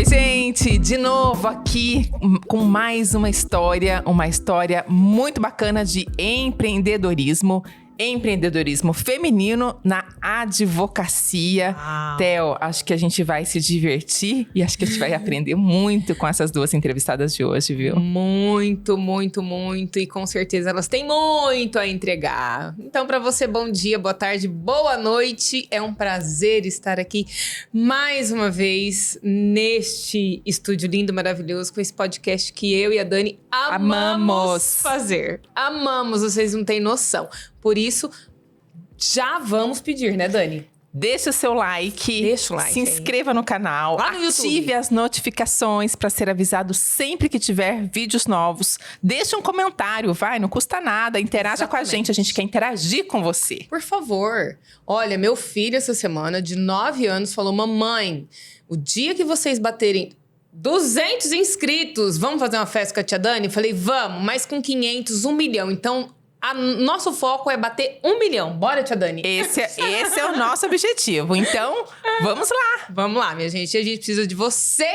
Oi, gente, de novo aqui com mais uma história muito bacana de empreendedorismo feminino na advocacia. Theo, acho que a gente vai se divertir e acho que a gente vai aprender muito com essas duas entrevistadas de hoje, viu? Muito, muito, muito. E com certeza elas têm muito a entregar. Então, para você, bom dia, boa tarde, boa noite. É um prazer estar aqui mais uma vez neste estúdio lindo, maravilhoso, com esse podcast que eu e a Dani amamos fazer. Amamos, vocês não têm noção. Por isso, já vamos pedir, né, Dani? Deixa o seu like, Deixa o like, se inscreva no canal, lá no ative YouTube as notificações para ser avisado sempre que tiver vídeos novos. Deixa um comentário, não custa nada, interaja com a gente quer interagir com você. Por favor. Olha, meu filho essa semana, de 9 anos, falou: mamãe, o dia que vocês baterem 200 inscritos, vamos fazer uma festa com a tia Dani? Eu falei, vamos, mas com 500, 1 milhão. Então, nosso foco é bater 1 milhão. Bora, tia Dani? Esse é o nosso objetivo. Então, vamos lá. Vamos lá, minha gente. A gente precisa de você.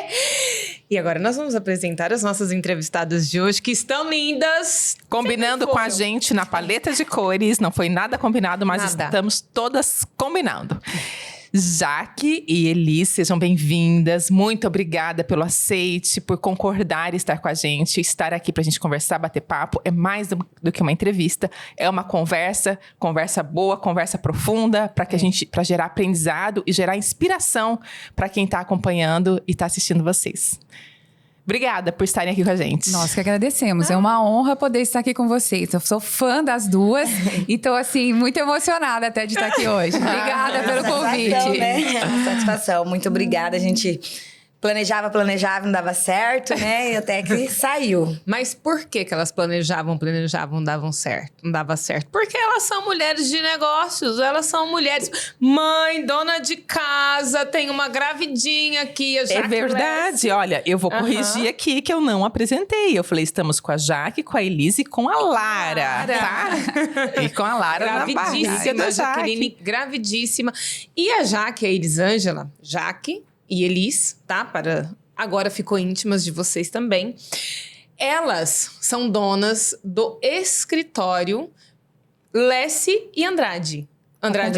E agora nós vamos apresentar as nossas entrevistadas de hoje, que estão lindas. Combinando com a gente na paleta de cores. Não foi nada combinado, mas Nada. estamos todas combinando. Jaque e Elis, sejam bem-vindas. Muito obrigada pelo aceite, por concordar e estar com a gente. Estar aqui pra gente conversar, bater papo. É mais do que uma entrevista. É uma conversa boa, conversa profunda, para gerar aprendizado e gerar inspiração para quem tá acompanhando e tá assistindo vocês. Obrigada por estarem aqui com a gente. Nós que agradecemos. É uma honra poder estar aqui com vocês. Eu sou fã das duas e tô, assim, muito emocionada até de estar aqui hoje. Obrigada pelo convite. Né? Satisfação. Muito obrigada. A gente planejava, não dava certo, né? E até que saiu. Mas por que elas planejavam, não dava certo? Porque elas são mulheres de negócios, elas são mulheres. Mãe, dona de casa, tem uma gravidinha aqui. A Jaque É verdade. Olha, eu vou corrigir aqui que eu não apresentei. Eu falei, estamos com a Jaque, com a Elise e com a Lara, tá? E com a Lara na barriga da Jaqueline, Jaque. gravidíssima. E a Jaque, a Elisângela, Jaque e Elis, tá? Agora ficou íntimas de vocês também. Elas são donas do escritório Lessi e Andrade. Andrade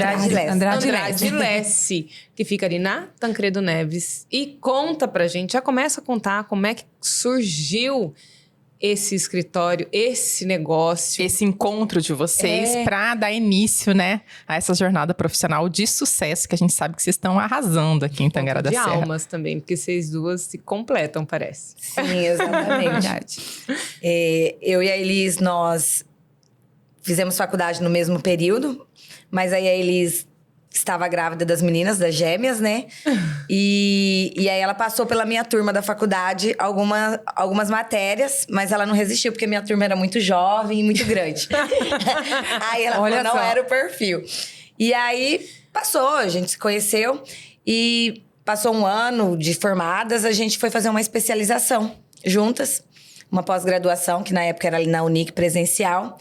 Lessi, que fica ali na Tancredo Neves. E conta pra gente, já começa a contar como é que surgiu esse escritório, esse negócio. Esse encontro de vocês para dar início, né, a essa jornada profissional de sucesso que a gente sabe que vocês estão arrasando aqui em Tangará da de Serra. almas também, porque vocês duas se completam, parece. Sim, exatamente. Eu e a Elis, nós fizemos faculdade no mesmo período, mas aí a Elis estava grávida das meninas, das gêmeas, né? E aí ela passou pela minha turma da faculdade algumas matérias, mas ela não resistiu, porque minha turma era muito jovem e muito grande. Aí ela falou, não era o perfil. E aí passou, a gente se conheceu e passou 1 ano de formadas, a gente foi fazer uma especialização juntas, uma pós-graduação, que na época era ali na Unic presencial.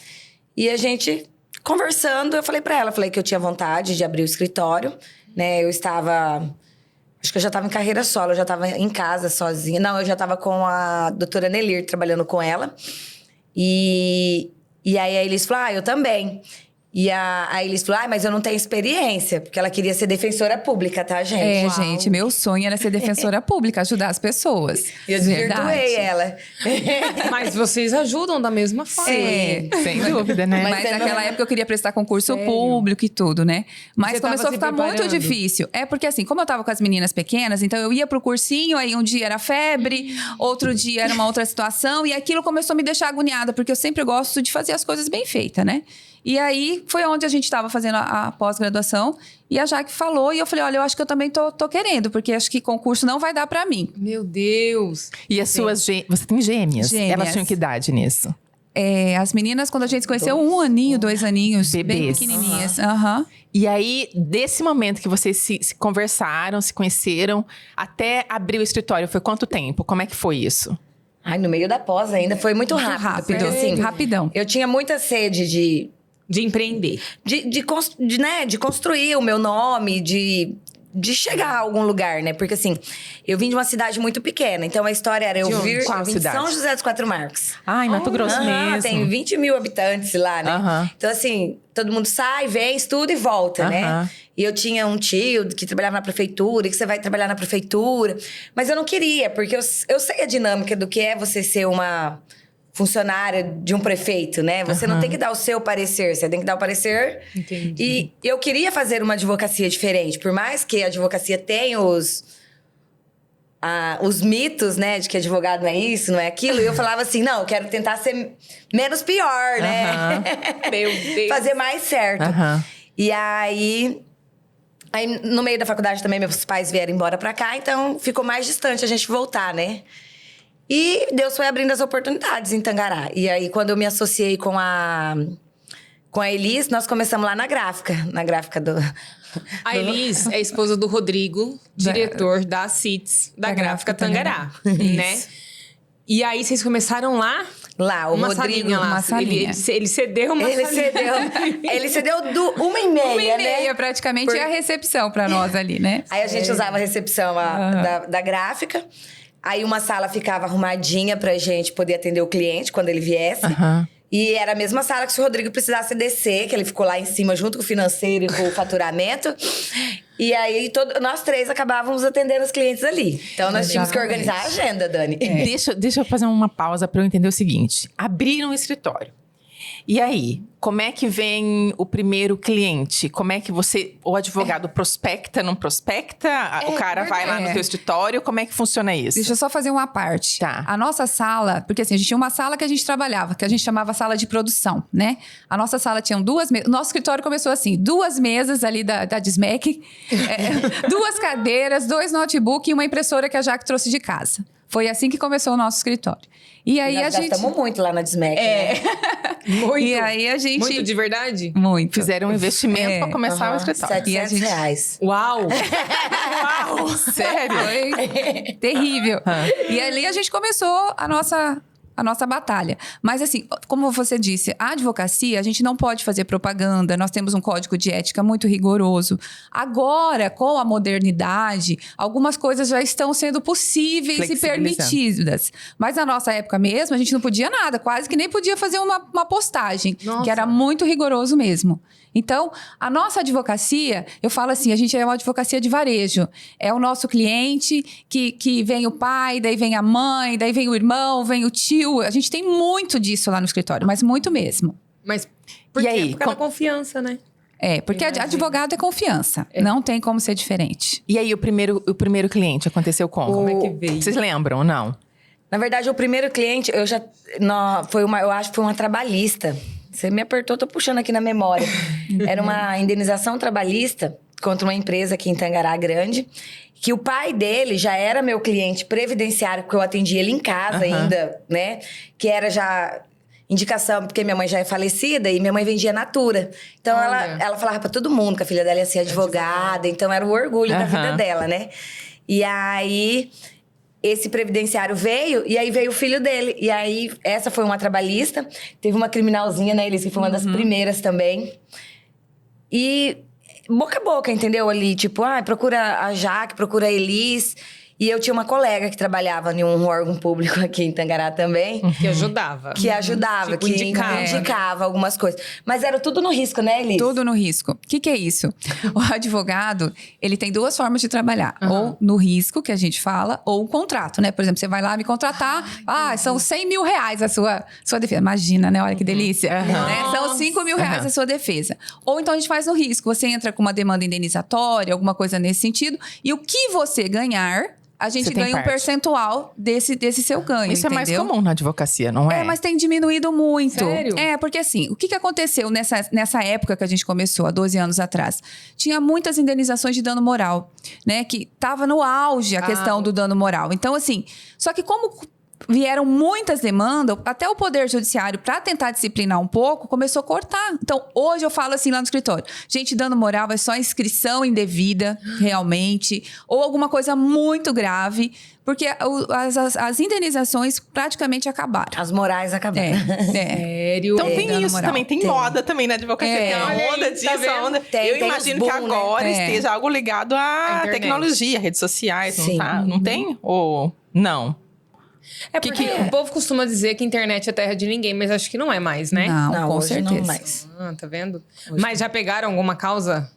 E a gente conversando, eu falei pra ela, que eu tinha vontade de abrir o escritório, né? Acho que eu já tava em carreira solo, eu já tava em casa sozinha. Não, eu já tava com a doutora Nelir, trabalhando com ela. E aí a Elis falou, eu também. E a Elis falou, mas eu não tenho experiência, porque ela queria ser defensora pública, tá, gente? Gente, meu sonho era ser defensora pública, ajudar as pessoas. Eu desvirtuei ela. Mas vocês ajudam da mesma forma. Sem dúvida, né? Mas naquela época eu queria prestar concurso público e tudo, né? Mas Você começou a tava ficar se muito preparando? difícil. É porque assim, como eu tava com as meninas pequenas, então eu ia pro cursinho, aí um dia era febre, outro dia era uma outra situação, e aquilo começou a me deixar agoniada, porque eu sempre gosto de fazer as coisas bem feitas, né? E aí, foi onde a gente estava fazendo a pós-graduação. E a Jaque falou, e eu falei, olha, eu acho que eu também tô querendo. Porque acho que concurso não vai dar pra mim. Meu Deus! E as suas você tem gêmeas? Gêmeas. Elas tinham que idade nisso? As meninas, quando a gente se conheceu, 1 aninho, 2 aninhos. Bem Bebês. pequenininhas. E aí, desse momento que vocês se conversaram, se conheceram, até abrir o escritório, foi quanto tempo? Como é que foi isso? No meio da pós ainda, foi muito rápido. Porque, assim, rapidão. Eu tinha muita sede de empreender. De construir o meu nome, de de chegar a algum lugar, né? Porque assim, eu vim de uma cidade muito pequena. Então a história era eu vir Qual de cidade? São José dos Quatro Marcos. Em Mato Grosso mesmo. Tem 20 mil habitantes lá, né? Aham. Então assim, todo mundo sai, vem, estuda e volta, né? Aham. E eu tinha um tio que trabalhava na prefeitura, que você vai trabalhar na prefeitura. Mas eu não queria, porque eu sei a dinâmica do que é você ser uma funcionária de um prefeito, né? Você não tem que dar o seu parecer, você tem que dar o parecer. Entendi. E eu queria fazer uma advocacia diferente. Por mais que a advocacia tenha os mitos, né? De que advogado não é isso, não é aquilo. E eu falava assim, não, eu quero tentar ser menos pior, né? Meu Deus. Fazer mais certo. Aham. E aí, no meio da faculdade também, meus pais vieram embora pra cá. Então, ficou mais distante a gente voltar, né? E Deus foi abrindo as oportunidades em Tangará. E aí, quando eu me associei com a Elis, nós começamos lá na gráfica do... A Elis é esposa do Rodrigo, diretor da CITES, da Gráfica Tangará, né? E aí, vocês começaram lá? Lá, o Uma Rodrigo... salinha lá. uma salinha. Ele cedeu uma salinha. Ele cedeu 1h30, né? praticamente é a recepção pra nós ali, né? Aí a gente usava a recepção da gráfica. Aí uma sala ficava arrumadinha pra gente poder atender o cliente quando ele viesse. Aham. E era a mesma sala que se o Rodrigo precisasse descer, que ele ficou lá em cima junto com o financeiro e com o faturamento. E aí nós três acabávamos atendendo os clientes ali. Então nós tínhamos que organizar a agenda, Dani. Deixa eu fazer uma pausa para eu entender o seguinte. Abriram um escritório. E aí, como é que vem o primeiro cliente? Como é que o advogado prospecta, não prospecta? O cara vai lá no teu escritório? Como é que funciona isso? Deixa eu só fazer uma parte. Tá. A nossa sala, porque assim, a gente tinha uma sala que a gente trabalhava, que a gente chamava sala de produção, né? A nossa sala tinha 2 mesas. Nosso escritório começou assim, 2 mesas ali da Dismec, 2 cadeiras, 2 notebooks e uma impressora que a Jaque trouxe de casa. Foi assim que começou o nosso escritório. E aí Nós a gente... gastamos muito lá na Dismec, né? Muito. E aí a gente... Muito de verdade? Muito. Fizeram um investimento para começar o escritório. R$700. Uau! Uau! Sério? Foi terrível. E ali a gente começou a nossa batalha. Mas assim, como você disse, a advocacia, a gente não pode fazer propaganda, nós temos um código de ética muito rigoroso. Agora, com a modernidade, algumas coisas já estão sendo possíveis e permitidas. Mas na nossa época mesmo, a gente não podia nada, quase que nem podia fazer uma postagem, Nossa. que era muito rigoroso mesmo. Então, a nossa advocacia, eu falo assim, a gente é uma advocacia de varejo. É o nosso cliente que vem o pai, daí vem a mãe, daí vem o irmão, vem o tio. A gente tem muito disso lá no escritório, mas muito mesmo. Mas por E quê? aí, Por causa da confiança, né? Porque Imagina. advogado é confiança. Não tem como ser diferente. E aí, o primeiro cliente aconteceu como? Como é que veio? Vocês lembram ou não? Na verdade, o primeiro cliente, eu acho que foi uma trabalhista. Você me apertou, tô puxando aqui na memória. Era uma indenização trabalhista contra uma empresa aqui em Tangará Grande, que o pai dele já era meu cliente previdenciário, porque eu atendi ele em casa ainda, né? Que era já indicação, porque minha mãe já é falecida e minha mãe vendia Natura. Então, ela falava pra todo mundo que a filha dela ia ser advogada. Então, era o orgulho da vida dela, né? E aí... Esse previdenciário veio, e aí veio o filho dele. E aí, essa foi uma trabalhista. Teve uma criminalzinha, né, Elis, que foi uma das primeiras também. E boca a boca, entendeu? Ali, tipo, procura a Jaque, procura a Elis. E eu tinha uma colega que trabalhava em um órgão público aqui em Tangará também. Que ajudava. Que ajudava, Tipo, que indicava. indicava algumas coisas. Mas era tudo no risco, né, Elis? Tudo no risco. O que é isso? O advogado, ele tem 2 formas de trabalhar. Ou no risco, que a gente fala, ou o contrato, né? Por exemplo, você vai lá me contratar, são 100 mil reais a sua defesa. Imagina, né? Olha que delícia. Né? São 5 mil reais a sua defesa. Ou então a gente faz no risco. Você entra com uma demanda indenizatória, alguma coisa nesse sentido. E o que você ganhar... A gente ganha um percentual desse seu ganho, Isso entendeu? é mais comum na advocacia, não é? Mas tem diminuído muito. Sério? Porque assim, o que aconteceu nessa época que a gente começou, há 12 anos atrás? Tinha muitas indenizações de dano moral, né? Que tava no auge a questão do dano moral. Então, assim, só que como vieram muitas demandas, até o Poder Judiciário, para tentar disciplinar um pouco, começou a cortar. Então, hoje eu falo assim lá no escritório, gente dando moral é só inscrição indevida, realmente, ou alguma coisa muito grave, porque as indenizações praticamente acabaram. As morais acabaram. Sério? Então tem dando isso moral. também, tem moda também na advocacia. Tem a Olha onda aí, disso, tá a vendo? onda. Tem Eu os imagino boom, que agora né? esteja algo ligado à internet. tecnologia, redes sociais, Sim. não tá? Não tem? Ou não? É porque o povo costuma dizer que a internet é terra de ninguém, mas acho que não é mais, né? Não, com hoje certeza. não mais. Ah, tá vendo? Mas já pegaram alguma causa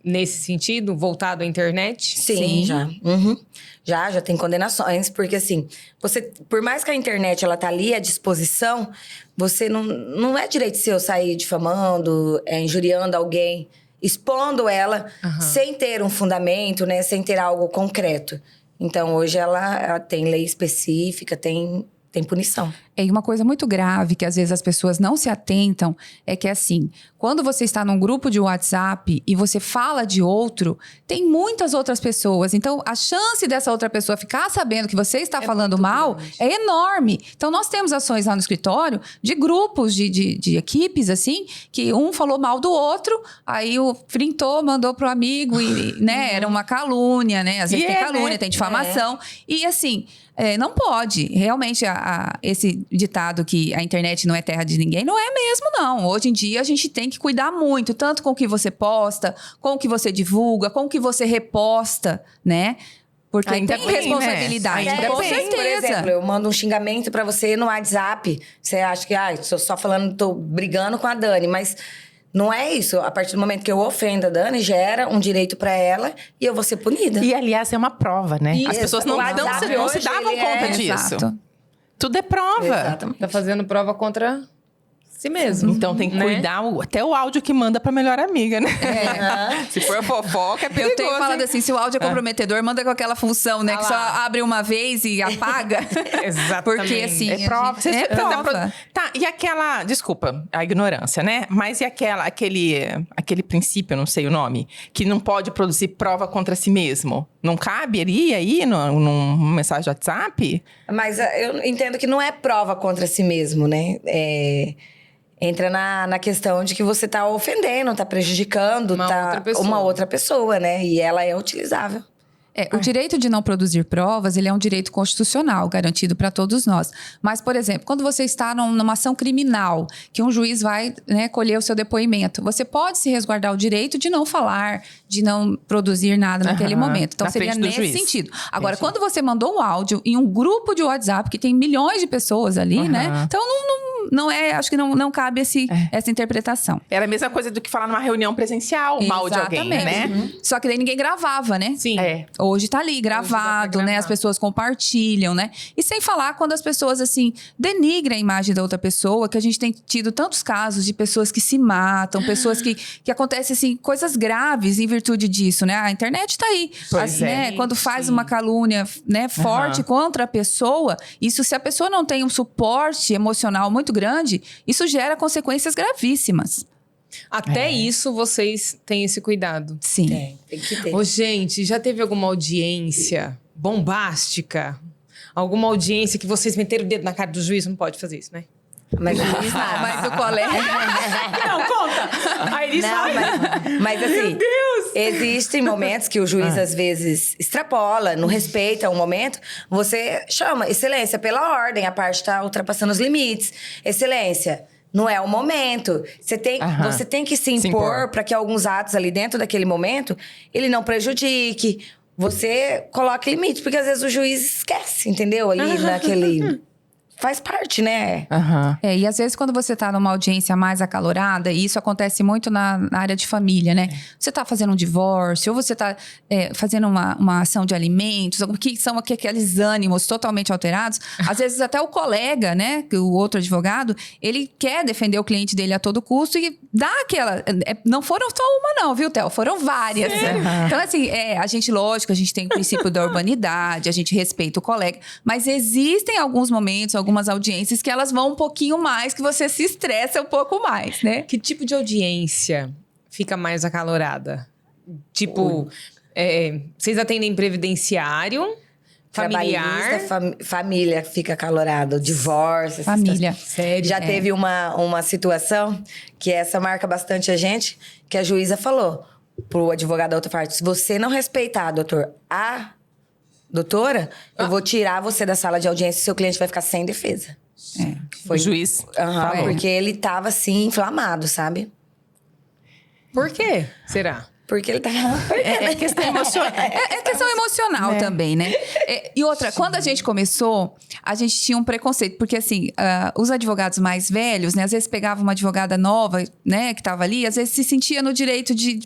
nesse sentido, voltado à internet? Sim. Já. Uhum. Já tem condenações, porque assim, você, por mais que a internet ela tá ali à disposição, você não é direito seu sair difamando, injuriando alguém, expondo ela sem ter um fundamento, né, sem ter algo concreto. Então hoje ela tem lei específica, tem punição. E uma coisa muito grave que às vezes as pessoas não se atentam é que assim, quando você está num grupo de WhatsApp e você fala de outro, tem muitas outras pessoas. Então, a chance dessa outra pessoa ficar sabendo que você está falando mal é enorme. Então, nós temos ações lá no escritório de grupos, de equipes, assim, que um falou mal do outro, aí o printou, mandou pro amigo e, né, era uma calúnia, né? Às vezes tem calúnia, né? tem difamação. E assim, não pode. Realmente, esse ditado que a internet não é terra de ninguém, não é mesmo, não. Hoje em dia, a gente tem que cuidar muito, tanto com o que você posta, com o que você divulga, com o que você reposta, né? Porque Ainda tem bem, responsabilidade, né? Ainda com bem. certeza. Por exemplo, eu mando um xingamento pra você no WhatsApp, você acha que, tô só falando, tô brigando com a Dani, mas... Não é isso. A partir do momento que eu ofendo a Dani, gera um direito pra ela e eu vou ser punida. E, aliás, é uma prova, né? Isso. As pessoas não O WhatsApp se hoje, davam ele conta é- disso. Exato. Tudo é prova. Exatamente. Tá fazendo prova contra si mesmo. Então tem que né? cuidar até o áudio que manda pra melhor amiga, né? Se for fofoca, é perigoso. Eu tenho falado hein? assim, se o áudio é comprometedor, manda com aquela função, né? Ah Que só lá. abre uma vez e apaga. Exatamente. Porque assim... É prova. a gente- É prova. Tá, e aquela... Desculpa a ignorância, né? Mas e aquele princípio, eu não sei o nome, que não pode produzir prova contra si mesmo? Não caberia aí numa mensagem de WhatsApp? Mas eu entendo que não é prova contra si mesmo, né? Entra na questão de que você tá ofendendo, tá prejudicando Uma outra pessoa. pessoa, né? E ela é utilizável. O direito de não produzir provas, ele é um direito constitucional, garantido para todos nós. Mas, por exemplo, quando você está numa ação criminal, que um juiz vai, né, colher o seu depoimento, você pode se resguardar o direito de não falar, de não produzir nada naquele momento. Então, Na seria frente do nesse juiz. sentido. Agora, Entendi. quando você mandou um áudio em um grupo de WhatsApp, que tem milhões de pessoas ali, né? Então, não é, acho que não cabe essa interpretação. Era a mesma coisa do que falar numa reunião presencial, mal de alguém, Exatamente. né? Só que daí ninguém gravava, né? Sim. É. Hoje tá ali gravado, né? As pessoas compartilham, né? E sem falar quando as pessoas, assim, denigrem a imagem da outra pessoa, que a gente tem tido tantos casos de pessoas que se matam, pessoas que acontecem, assim, coisas graves em virtude disso, né? A internet tá aí. Pois né? é. Quando faz uma calúnia, né, forte contra a pessoa, isso, se a pessoa não tem um suporte emocional muito grande, isso gera consequências gravíssimas. Até isso vocês têm esse cuidado. Sim. Tem que ter. Ô, gente, já teve alguma audiência bombástica? Alguma audiência que vocês meteram o dedo na cara do juiz? Não pode fazer isso, né? Mas o juiz nada. Mas o colega... Não, conta! Aí eles Não, mas assim, existem momentos que o juiz às vezes extrapola, não respeita um momento. Você chama, excelência, pela ordem, a parte está ultrapassando os limites. Excelência, não é o momento. Você tem que se impor para que alguns atos ali dentro daquele momento, ele não prejudique. Você coloque limite, porque às vezes o juiz esquece, entendeu? Ali naquele... Faz parte, né? E às vezes quando você tá numa audiência mais acalorada, e isso acontece muito na área de família, né? Você tá fazendo um divórcio, ou você tá fazendo uma ação de alimentos, que são aqueles ânimos totalmente alterados. Às vezes até o colega, né? O outro advogado, ele quer defender o cliente dele a todo custo e dá aquela... Não foram só uma não, viu, Theo? Foram várias. Então assim, a gente, lógico, a gente tem o princípio da urbanidade, a gente respeita o colega, mas existem alguns momentos, algumas audiências que elas vão um pouquinho mais, que você se estressa um pouco mais, né? Que tipo de audiência fica mais acalorada? Tipo, vocês atendem previdenciário, Familiar. Família fica acalorada, o divórcio. essas Família. Sério? Já teve uma situação que essa marca bastante a gente, que a juíza falou pro advogado da outra parte: se você não respeitar, doutora, eu vou tirar você da sala de audiência e seu cliente vai ficar sem defesa. O juiz Aham, falou. porque ele tava assim, inflamado, sabe? Por quê? Será? Porque ele tava... É questão emocional. É questão emocional também, né? E outra, quando a gente começou, a gente tinha um preconceito. Porque, assim, os advogados mais velhos, né? Às vezes pegava uma advogada nova, né? Que tava ali. Às vezes se sentia no direito de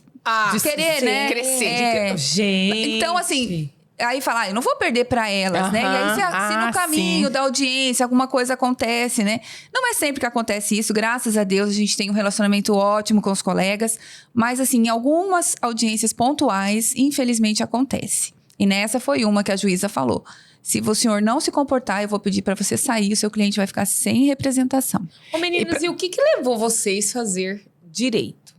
querer, sim, né? crescer, Gente. Então, assim... Aí fala, eu não vou perder pra elas, né? E aí, se no caminho sim. da audiência alguma coisa acontece, né? Não é sempre que acontece isso, graças a Deus, a gente tem um relacionamento ótimo com os colegas. Mas, assim, em algumas audiências pontuais, infelizmente, acontece. E nessa foi uma que a juíza falou: se o senhor não se comportar, eu vou pedir pra você sair, o seu cliente vai ficar sem representação. Ô, meninas, e o que levou vocês a fazer direito?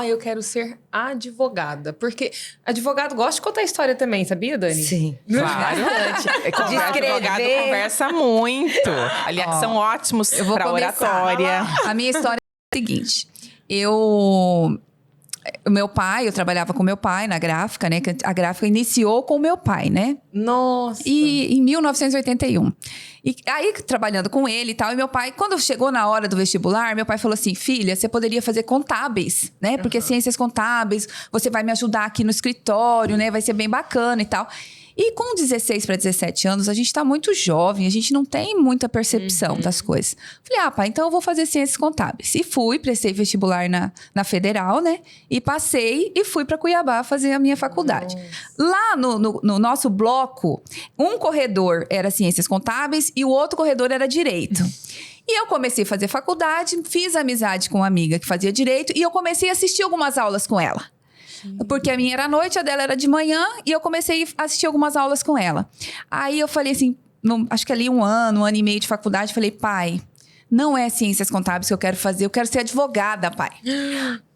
Eu quero ser advogada. Porque advogado gosta de contar história também, sabia, Dani? Sim. Claro. O advogado conversa muito. Aliás, são ótimos para começar. oratória. A minha história é a seguinte. O meu pai, eu trabalhava com meu pai na gráfica, né? Que a gráfica iniciou com o meu pai, né? Nossa. E em 1981. E aí, trabalhando com ele e tal, e meu pai, quando chegou na hora do vestibular, meu pai falou assim: filha, você poderia fazer contábeis, né? Porque ciências contábeis, você vai me ajudar aqui no escritório, né? Vai ser bem bacana e tal. E com 16 para 17 anos, a gente tá muito jovem, a gente não tem muita percepção das coisas. Falei, pai, então eu vou fazer ciências contábeis. E fui, prestei vestibular na Federal, né? E passei e fui para Cuiabá fazer a minha faculdade. Lá no nosso bloco, um corredor era ciências contábeis e o outro corredor era direito. E eu comecei a fazer faculdade, fiz amizade com uma amiga que fazia direito e eu comecei a assistir algumas aulas com ela. Porque a minha era à noite, a dela era de manhã, e eu comecei a assistir algumas aulas com ela. Aí eu falei assim, acho que ali um ano e meio de faculdade, falei: pai, não é ciências contábeis que eu quero fazer, eu quero ser advogada, pai.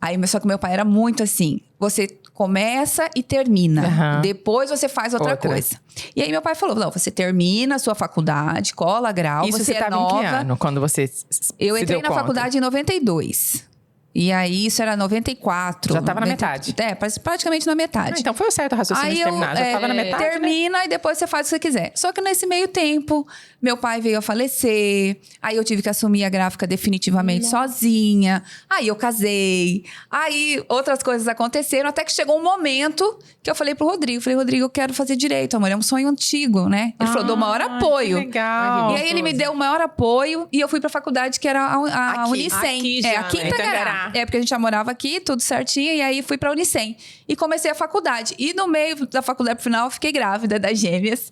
Aí, só que meu pai era muito assim: você começa e termina. Depois você faz outra coisa. E aí meu pai falou: não, você termina a sua faculdade, cola grau, Isso você é tava nova. em que ano, quando você Eu se entrei deu na conta? faculdade em 92. E aí, isso era 94. Já tava na metade. Praticamente na metade. Então foi o certo raciocínio Aí de terminar. Já tava na metade, né? termina e depois você faz o que você quiser. Só que nesse meio tempo, meu pai veio a falecer. Aí eu tive que assumir a gráfica definitivamente sozinha. Aí eu casei. Aí outras coisas aconteceram. Até que chegou um momento que eu falei pro Rodrigo. Falei: Rodrigo, eu quero fazer direito, amor. É um sonho antigo, né? Ele falou: dou o maior apoio. Que legal. E aí ele me deu o maior apoio. E eu fui pra faculdade, que era a Aqui. Unicem. Aqui já, aqui em né? Itangará. Porque a gente já morava aqui, tudo certinho. E aí fui pra Unicem. E comecei a faculdade. E no meio da faculdade, pro final, eu fiquei grávida das gêmeas.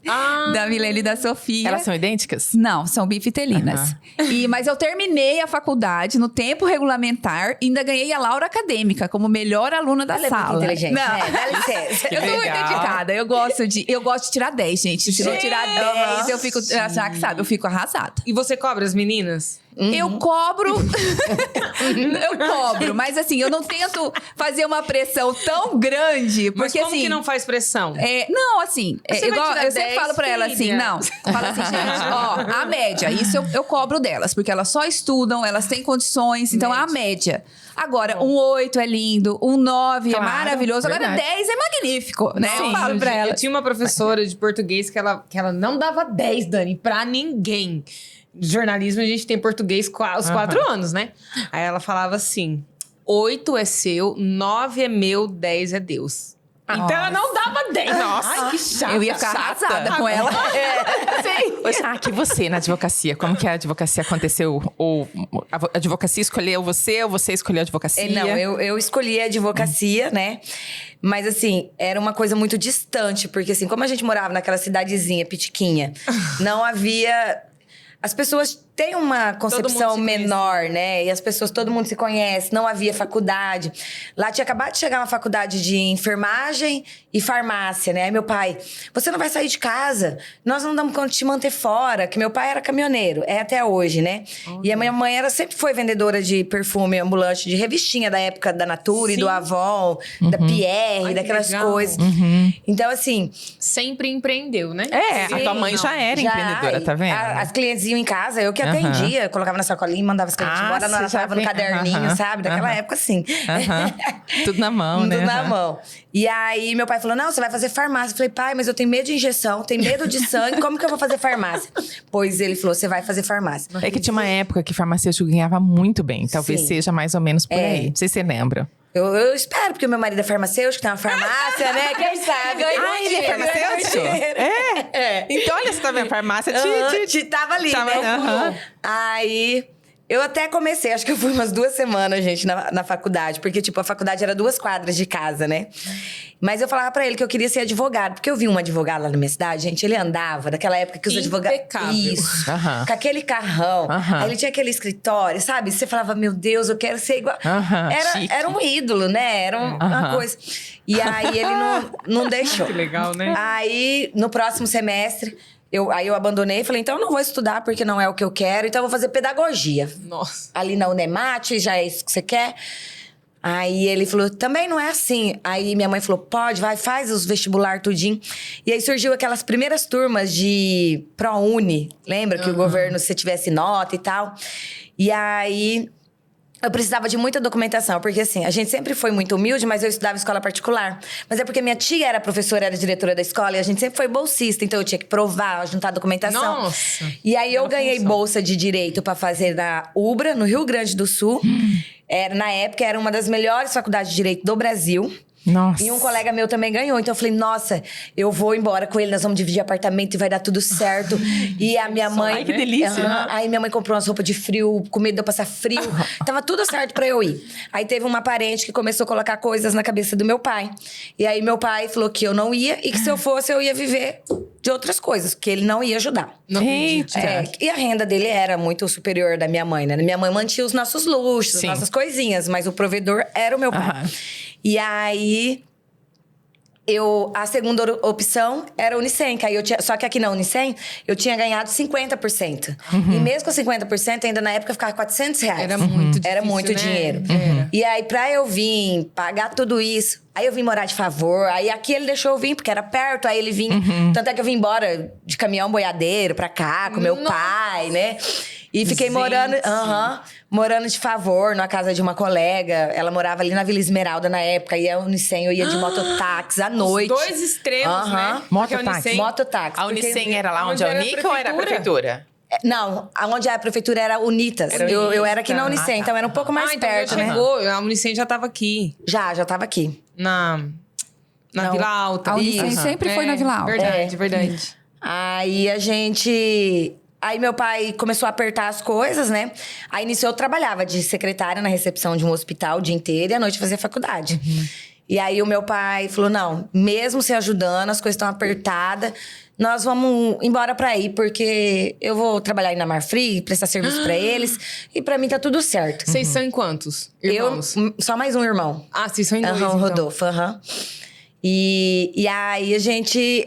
Da Milene e da Sofia. Elas são idênticas? Não, são bifitelinas. Mas eu terminei a faculdade no tempo regulamentar e ainda ganhei a Laura Acadêmica como melhor aluna da Ela é sala. muito inteligente, Não. né? Dá licença. Eu sou muito legal. dedicada. Eu gosto de tirar 10, gente. Se não tirar 10, eu fico... Já que sabe, eu fico arrasada. E você cobra as meninas? Eu cobro. Eu cobro. Mas assim, eu não tento fazer uma pressão tão grande. Mas Porque como assim. que não faz pressão? Não, assim, Você vai tirar eu sempre 10, falo pra ela assim, filha? não. Fala assim, gente, ó, a média, isso eu cobro delas, porque elas só estudam, elas têm condições, então a média. Agora, um 8 é lindo, um 9 Claro, é maravilhoso, agora verdade. 10 é magnífico, né? Eu Sim, falo pra Eu ela. tinha uma professora de português que ela não dava 10, Dani, pra ninguém. Jornalismo, a gente tem português os 4 anos, né? Aí ela falava assim: 8 é seu, 9 é meu, 10 é Deus. Então ela não dava 10. Nossa. Ai, que chata. Eu ia ficar chata. arrasada com ela. Sim. E você na advocacia? Como que a advocacia aconteceu? Ou a advocacia escolheu você ou você escolheu a advocacia? Não, eu escolhi a advocacia, né? Mas assim, era uma coisa muito distante. Porque assim, como a gente morava naquela cidadezinha pitiquinha, não havia... As pessoas tem uma concepção se menor, né? E as pessoas, todo mundo se conhece, não havia faculdade. Lá tinha acabado de chegar uma faculdade de enfermagem e farmácia, né? Aí meu pai, você não vai sair de casa, nós não damos conta de te manter fora, que meu pai era caminhoneiro, é até hoje, né? E a minha mãe sempre foi vendedora de perfume ambulante, de revistinha da época da Natura e do Avon, da Pierre, Ai, que daquelas legal. coisas. Então, assim, Sempre empreendeu, né? A tua mãe já era empreendedora, tá vendo? As clientes iam em casa, eu que atendia, colocava na sacolinha e mandava as clientes embora, você não, ela já tava no vem- caderninho, sabe? Daquela época, assim. Tudo na mão, né? Tudo na mão. E aí, meu pai falou, não, você vai fazer farmácia. Eu falei, pai, mas eu tenho medo de injeção, tenho medo de sangue, como que eu vou fazer farmácia? Pois ele falou, você vai fazer farmácia. É que tinha uma época que farmacêutico ganhava muito bem. Talvez Sim. seja mais ou menos por aí. Não sei se você lembra. Eu espero, porque o meu marido é farmacêutico, tem uma farmácia, né? Quem sabe? Ah, ele é farmacêutico? É. Então, olha, você tá vendo? A farmácia Tava ali, Tava- né? aham. Aí, eu até comecei, acho que eu fui umas 2 semanas, gente, na faculdade. Porque, tipo, a faculdade era 2 quadras de casa, né? Mas eu falava pra ele que eu queria ser advogado. Porque eu vi um advogado lá na minha cidade, gente, ele andava, daquela época que os advogados... Impecável. Isso. Aham. Com aquele carrão. Aham. Aí ele tinha aquele escritório, sabe? Você falava, meu Deus, eu quero ser igual... Aham, chique. Era um ídolo, né? Era uma Aham. coisa... E aí, ele não deixou. Que legal, né? Aí, no próximo semestre, eu abandonei e falei, então eu não vou estudar porque não é o que eu quero, então eu vou fazer pedagogia. Nossa. Ali na Unemate, já é isso que você quer? Aí ele falou, também não é assim. Aí minha mãe falou, pode, vai, faz os vestibular tudinho. E aí surgiu aquelas primeiras turmas de ProUni. Lembra que o governo, se tivesse nota e tal. E aí... eu precisava de muita documentação, porque assim, a gente sempre foi muito humilde, mas eu estudava em escola particular. Mas é porque minha tia era professora, era diretora da escola, e a gente sempre foi bolsista, então eu tinha que provar, juntar documentação. Nossa! E aí eu Bela ganhei função. bolsa de direito pra fazer na UBRA, no Rio Grande do Sul. Na época, era uma das melhores faculdades de direito do Brasil. Nossa. E um colega meu também ganhou. Então eu falei, nossa, eu vou embora com ele, nós vamos dividir apartamento e vai dar tudo certo. E a minha mãe. Ai, que delícia. Aham. Aí minha mãe comprou umas roupas de frio, com medo de eu passar frio. Tava tudo certo pra eu ir. Aí teve uma parente que começou a colocar coisas na cabeça do meu pai. E aí meu pai falou que eu não ia e que se eu fosse, eu ia viver de outras coisas, que ele não ia ajudar. Não acredito. Eita. E a renda dele era muito superior da minha mãe, né? Minha mãe mantinha os nossos luxos, as Sim. nossas coisinhas, mas o provedor era o meu pai. Aham. E aí, a segunda opção era a Unicem, que aí só que aqui na Unicem, eu tinha ganhado 50%. E mesmo com 50%, ainda na época ficava R$400. Era muito Era difícil, muito né? dinheiro. Era. E aí, pra eu vir pagar tudo isso, aí eu vim morar de favor. Aí aqui ele deixou eu vir, porque era perto, aí ele vinha. Tanto é que eu vim embora de caminhão boiadeiro pra cá, com meu Nossa. pai, né? E fiquei Gente. morando de favor na casa de uma colega. Ela morava ali na Vila Esmeralda na época. E a Unicem, eu ia de mototáxi à noite. Os dois extremos, Aham. né? Mototáxi. Porque a Unicem- Mototáxi. A porque- Unicem era lá onde Onde é a era a Unica ou era a prefeitura? Não, onde a prefeitura era Unitas. Era Eu era aqui na Unitas. Unicem, então era um pouco mais então perto, já né? chegou. A Unicem já tava aqui. Já tava aqui. Na Não. Vila Alta. A Unicem Isso. sempre foi na Vila Alta. Verdade, verdade. Aí a gente... Aí meu pai começou a apertar as coisas, né? Aí nisso eu trabalhava de secretária na recepção de um hospital o dia inteiro e à noite fazia faculdade. E aí o meu pai falou, não, mesmo se ajudando, as coisas estão apertadas, nós vamos embora pra aí, porque eu vou trabalhar aí na Marfrig, prestar serviço pra eles, e pra mim tá tudo certo. Vocês são em quantos irmãos? Só mais um irmão. Ah, vocês são em dois, Aham, o então. Rodolfo, aham. E aí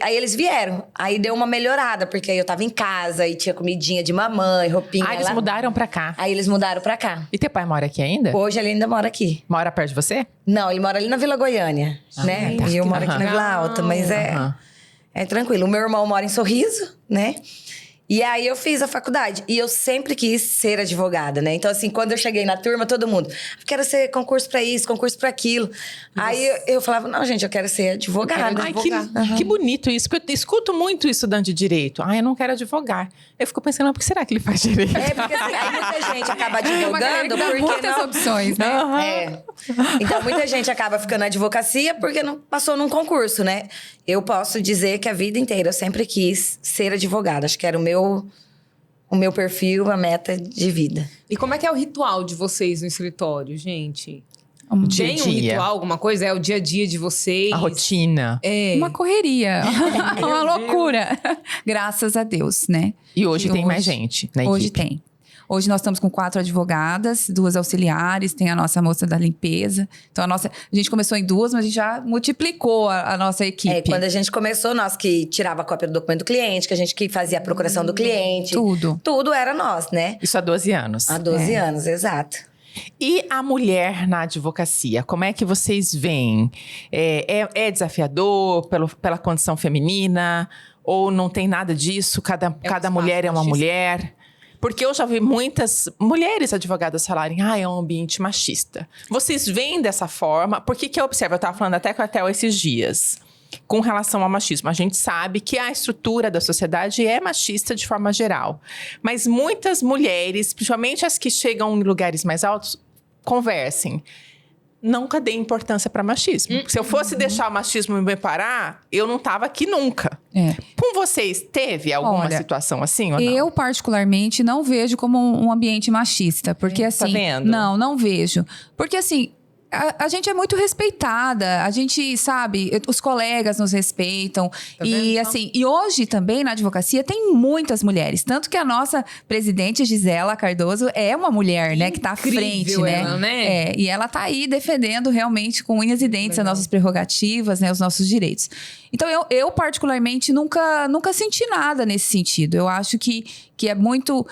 aí eles vieram. Aí deu uma melhorada, porque aí eu tava em casa e tinha comidinha de mamãe, roupinha. Ah, eles lá. mudaram pra cá. Aí eles mudaram pra cá. E teu pai mora aqui ainda? Hoje ele ainda mora aqui. Mora perto de você? Não, ele mora ali na Vila Goiânia, né? tá. E eu moro aqui Aham. na Vila Alta, mas Aham. é tranquilo. O meu irmão mora em Sorriso, né? E aí eu fiz a faculdade. E eu sempre quis ser advogada, né? Então, assim, quando eu cheguei na turma, todo mundo... quero ser concurso pra isso, concurso pra aquilo. Aí eu falava, não, gente, eu quero ser advogada. Ai, que bonito isso. Porque eu escuto muito estudante de direito. Ai, eu não quero advogar. Eu fico pensando, mas por que será que ele faz direito? É, porque assim, aí muita gente acaba É uma galera que advogando dá porque muitas não... opções, né? É. Então, muita gente acaba ficando na advocacia porque não passou num concurso, né? Eu posso dizer que a vida inteira eu sempre quis ser advogada. Acho que era o meu perfil, a meta de vida. E como é que é o ritual de vocês no escritório, gente? Dia a Tem um dia. ritual, alguma coisa? É o dia a dia de vocês? A rotina. É. Uma correria, uma loucura. Graças a Deus, né? E hoje E tem hoje- mais gente na Hoje equipe. tem. Hoje nós estamos com 4 advogadas, 2 auxiliares, tem a nossa moça da limpeza. Então, a gente começou em 2, mas a gente já multiplicou a nossa equipe. Quando a gente começou, nós que tirava a cópia do documento do cliente, que a gente que fazia a procuração do cliente. Tudo era nós, né? Isso há 12 anos. Há 12 anos, exato. E a mulher na advocacia, como é que vocês veem? É desafiador pela condição feminina? Ou não tem nada disso? Cada mulher é uma mulher? Porque eu já vi muitas mulheres advogadas falarem, é um ambiente machista. Vocês veem dessa forma? Por que eu observo? Eu estava falando até com a Theo esses dias. Com relação ao machismo, a gente sabe que a estrutura da sociedade é machista de forma geral. Mas muitas mulheres, principalmente as que chegam em lugares mais altos, conversem. Nunca dei importância para machismo. Se eu fosse deixar o machismo me parar, eu não tava aqui nunca. Com vocês, teve alguma situação assim ou não? Eu, particularmente, não vejo como um ambiente machista. Porque assim... Tá vendo? Não vejo. Porque assim... A gente é muito respeitada, a gente, sabe, os colegas nos respeitam. E assim, e hoje também na advocacia tem muitas mulheres. Tanto que a nossa presidente, Gisela Cardoso, é uma mulher, né, que tá à frente, né? Ela, né? E ela tá aí defendendo realmente com unhas e dentes as nossas prerrogativas, né, os nossos direitos. Então, eu particularmente nunca senti nada nesse sentido. Eu acho que é muito...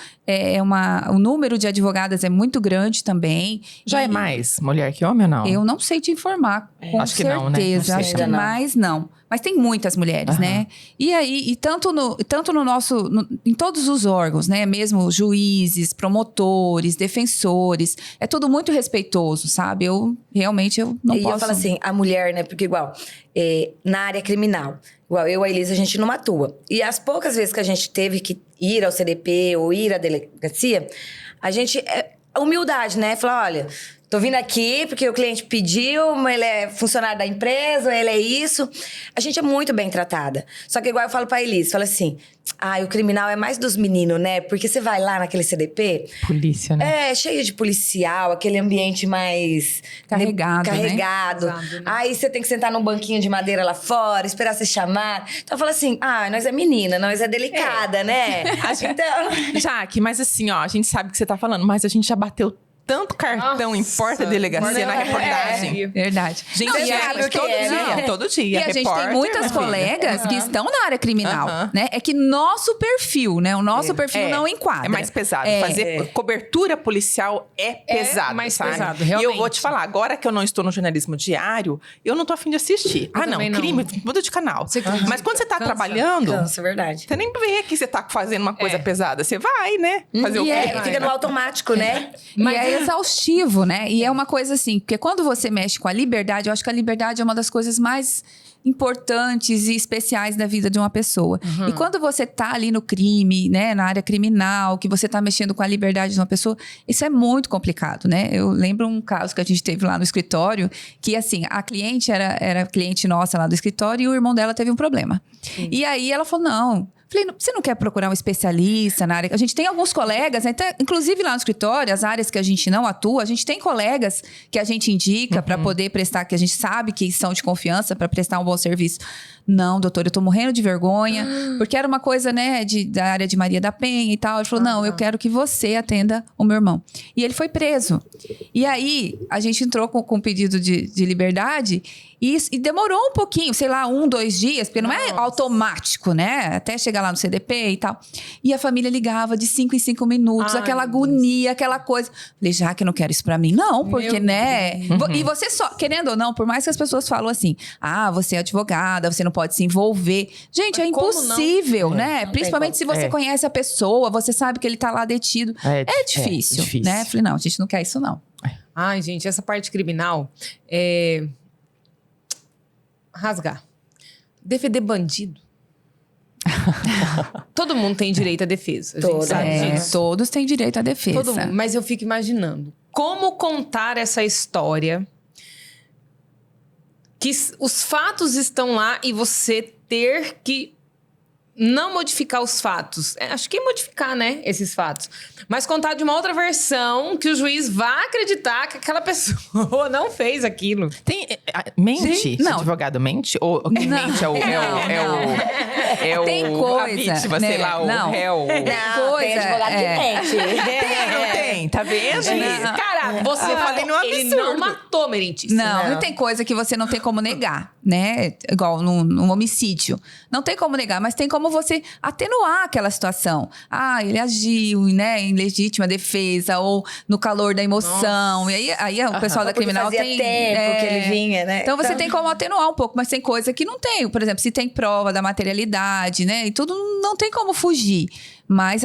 o número de advogadas é muito grande também. Já é mais mulher que homem ou não? Eu não sei te informar, com acho que certeza. não, né? Não sei. Acho que mais não. Mas tem muitas mulheres, né? E aí, tanto no nosso... em todos os órgãos, né? Mesmo juízes, promotores, defensores. É tudo muito respeitoso, sabe? Eu não posso... E eu falo assim, a mulher, né? Porque igual, na área criminal, igual eu e a Elisa, a gente não atua. E as poucas vezes que a gente teve que ir ao CDP ou ir à delegacia, a gente... humildade, né? Falar, olha... Tô vindo aqui porque o cliente pediu, ele é funcionário da empresa, ele é isso. A gente é muito bem tratada. Só que igual eu falo pra Elis, fala assim... o criminal é mais dos meninos, né? Porque você vai lá naquele CDP... Polícia, né? Cheio de policial, aquele ambiente mais... Carregado, né? Né? Aí você tem que sentar num banquinho de madeira lá fora, esperar ser chamado. Então fala assim, nós é menina, nós é delicada, né? Então... Jaque, mas assim, a gente sabe o que você tá falando, mas a gente já bateu tanto cartão em porta-delegacia na reportagem. Verdade. Gente, Você sabe o que é, né? todo dia. E a gente tem muitas colegas que estão na área criminal, né? É que nosso perfil, né? O nosso perfil não enquadra. É mais pesado. Fazer cobertura policial é pesado, mais sabe? pesado, E realmente. eu vou te falar, agora que eu não estou no jornalismo diário, eu não tô afim de assistir. Crime, muda de canal. Mas quando você tá trabalhando... Cansa, verdade. Você nem vê que você tá fazendo uma coisa pesada. Você vai, né? Fazer o quê? Fica no automático, né? Mas é exaustivo, né? E é uma coisa assim, porque quando você mexe com a liberdade, eu acho que a liberdade é uma das coisas mais importantes e especiais da vida de uma pessoa. E quando você tá ali no crime, né, na área criminal, que você tá mexendo com a liberdade de uma pessoa, isso é muito complicado, né? Eu lembro um caso que a gente teve lá no escritório, que assim, a cliente era cliente nossa lá do escritório e o irmão dela teve um problema. E aí ela falou, não... Falei, você não quer procurar um especialista na área? A gente tem alguns colegas, né? Inclusive lá no escritório, as áreas que a gente não atua, a gente tem colegas que a gente indica para poder prestar, que a gente sabe que são de confiança para prestar um bom serviço. Não, doutor, eu tô morrendo de vergonha, porque era uma coisa, né, da área de Maria da Penha e tal. Ele falou, não, eu quero que você atenda o meu irmão. E ele foi preso. E aí, a gente entrou com pedido de liberdade e demorou um pouquinho, sei lá, 1, 2 dias, porque não é automático, né? Até chegar lá no CDP e tal. E a família ligava de 5 em 5 minutos, aquela agonia, aquela coisa. Falei, já que eu não quero isso pra mim. Não, porque, né? E você só, querendo ou não, por mais que as pessoas falam assim, você é advogada, você não pode se envolver. Gente, mas é impossível, né? Principalmente se você conhece a pessoa, você sabe que ele tá lá detido. É difícil, né? Falei, não, a gente não quer isso, não. Ai, gente, essa parte criminal rasgar. Defender bandido. Todo mundo tem direito à defesa. A gente sabe disso. Todos têm direito à defesa. Todo mundo, mas eu fico imaginando como contar essa história que os fatos estão lá e você ter que não modificar os fatos. Acho que é modificar, né, esses fatos. Mas contar de uma outra versão que o juiz vá acreditar que aquela pessoa não fez aquilo. Mente? Sim, Se não. o advogado mente? Ou quem mente Tem a coisa, vítima, né? sei lá, o Não. réu. Não, tem advogado que mente. Não tem, tá vendo? Não. Cara, você Eu falei num ele absurdo. não matou Merentice. Não, Não. tem coisa que você não tem como negar, né? Igual num homicídio. Não tem como negar, mas tem como você atenuar aquela situação. Ah, ele agiu, né, em legítima defesa ou no calor da emoção. E aí o pessoal da Porque criminal fazia tem... tempo que ele vinha, né? Então você tem como atenuar um pouco, mas tem coisa que não tem. Por exemplo, se tem prova da materialidade, né? E tudo não tem como fugir. Mas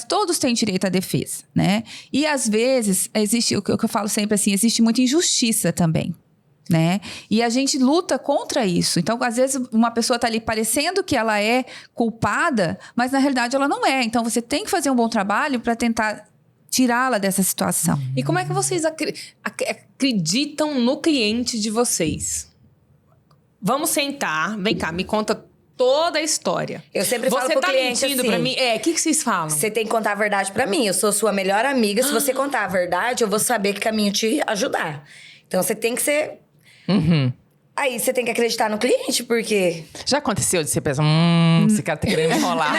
todos têm direito à defesa, né? E às vezes existe, o que eu falo sempre assim, existe muita injustiça também, né? E a gente luta contra isso. Então, às vezes, uma pessoa tá ali parecendo que ela é culpada, mas na realidade ela não é. Então, você tem que fazer um bom trabalho para tentar tirá-la dessa situação. E como é que vocês acreditam no cliente de vocês? Vamos sentar. Vem cá, me conta toda a história. Eu sempre falo Você pro tá cliente mentindo assim, pra mim? O que vocês falam? Você tem que contar a verdade pra mim. Eu sou sua melhor amiga. Se você contar a verdade, eu vou saber que caminho te ajudar. Então, você tem que ser... Aí, você tem que acreditar no cliente, porque... Já aconteceu de você pensar, esse cara tá querendo me enrolar.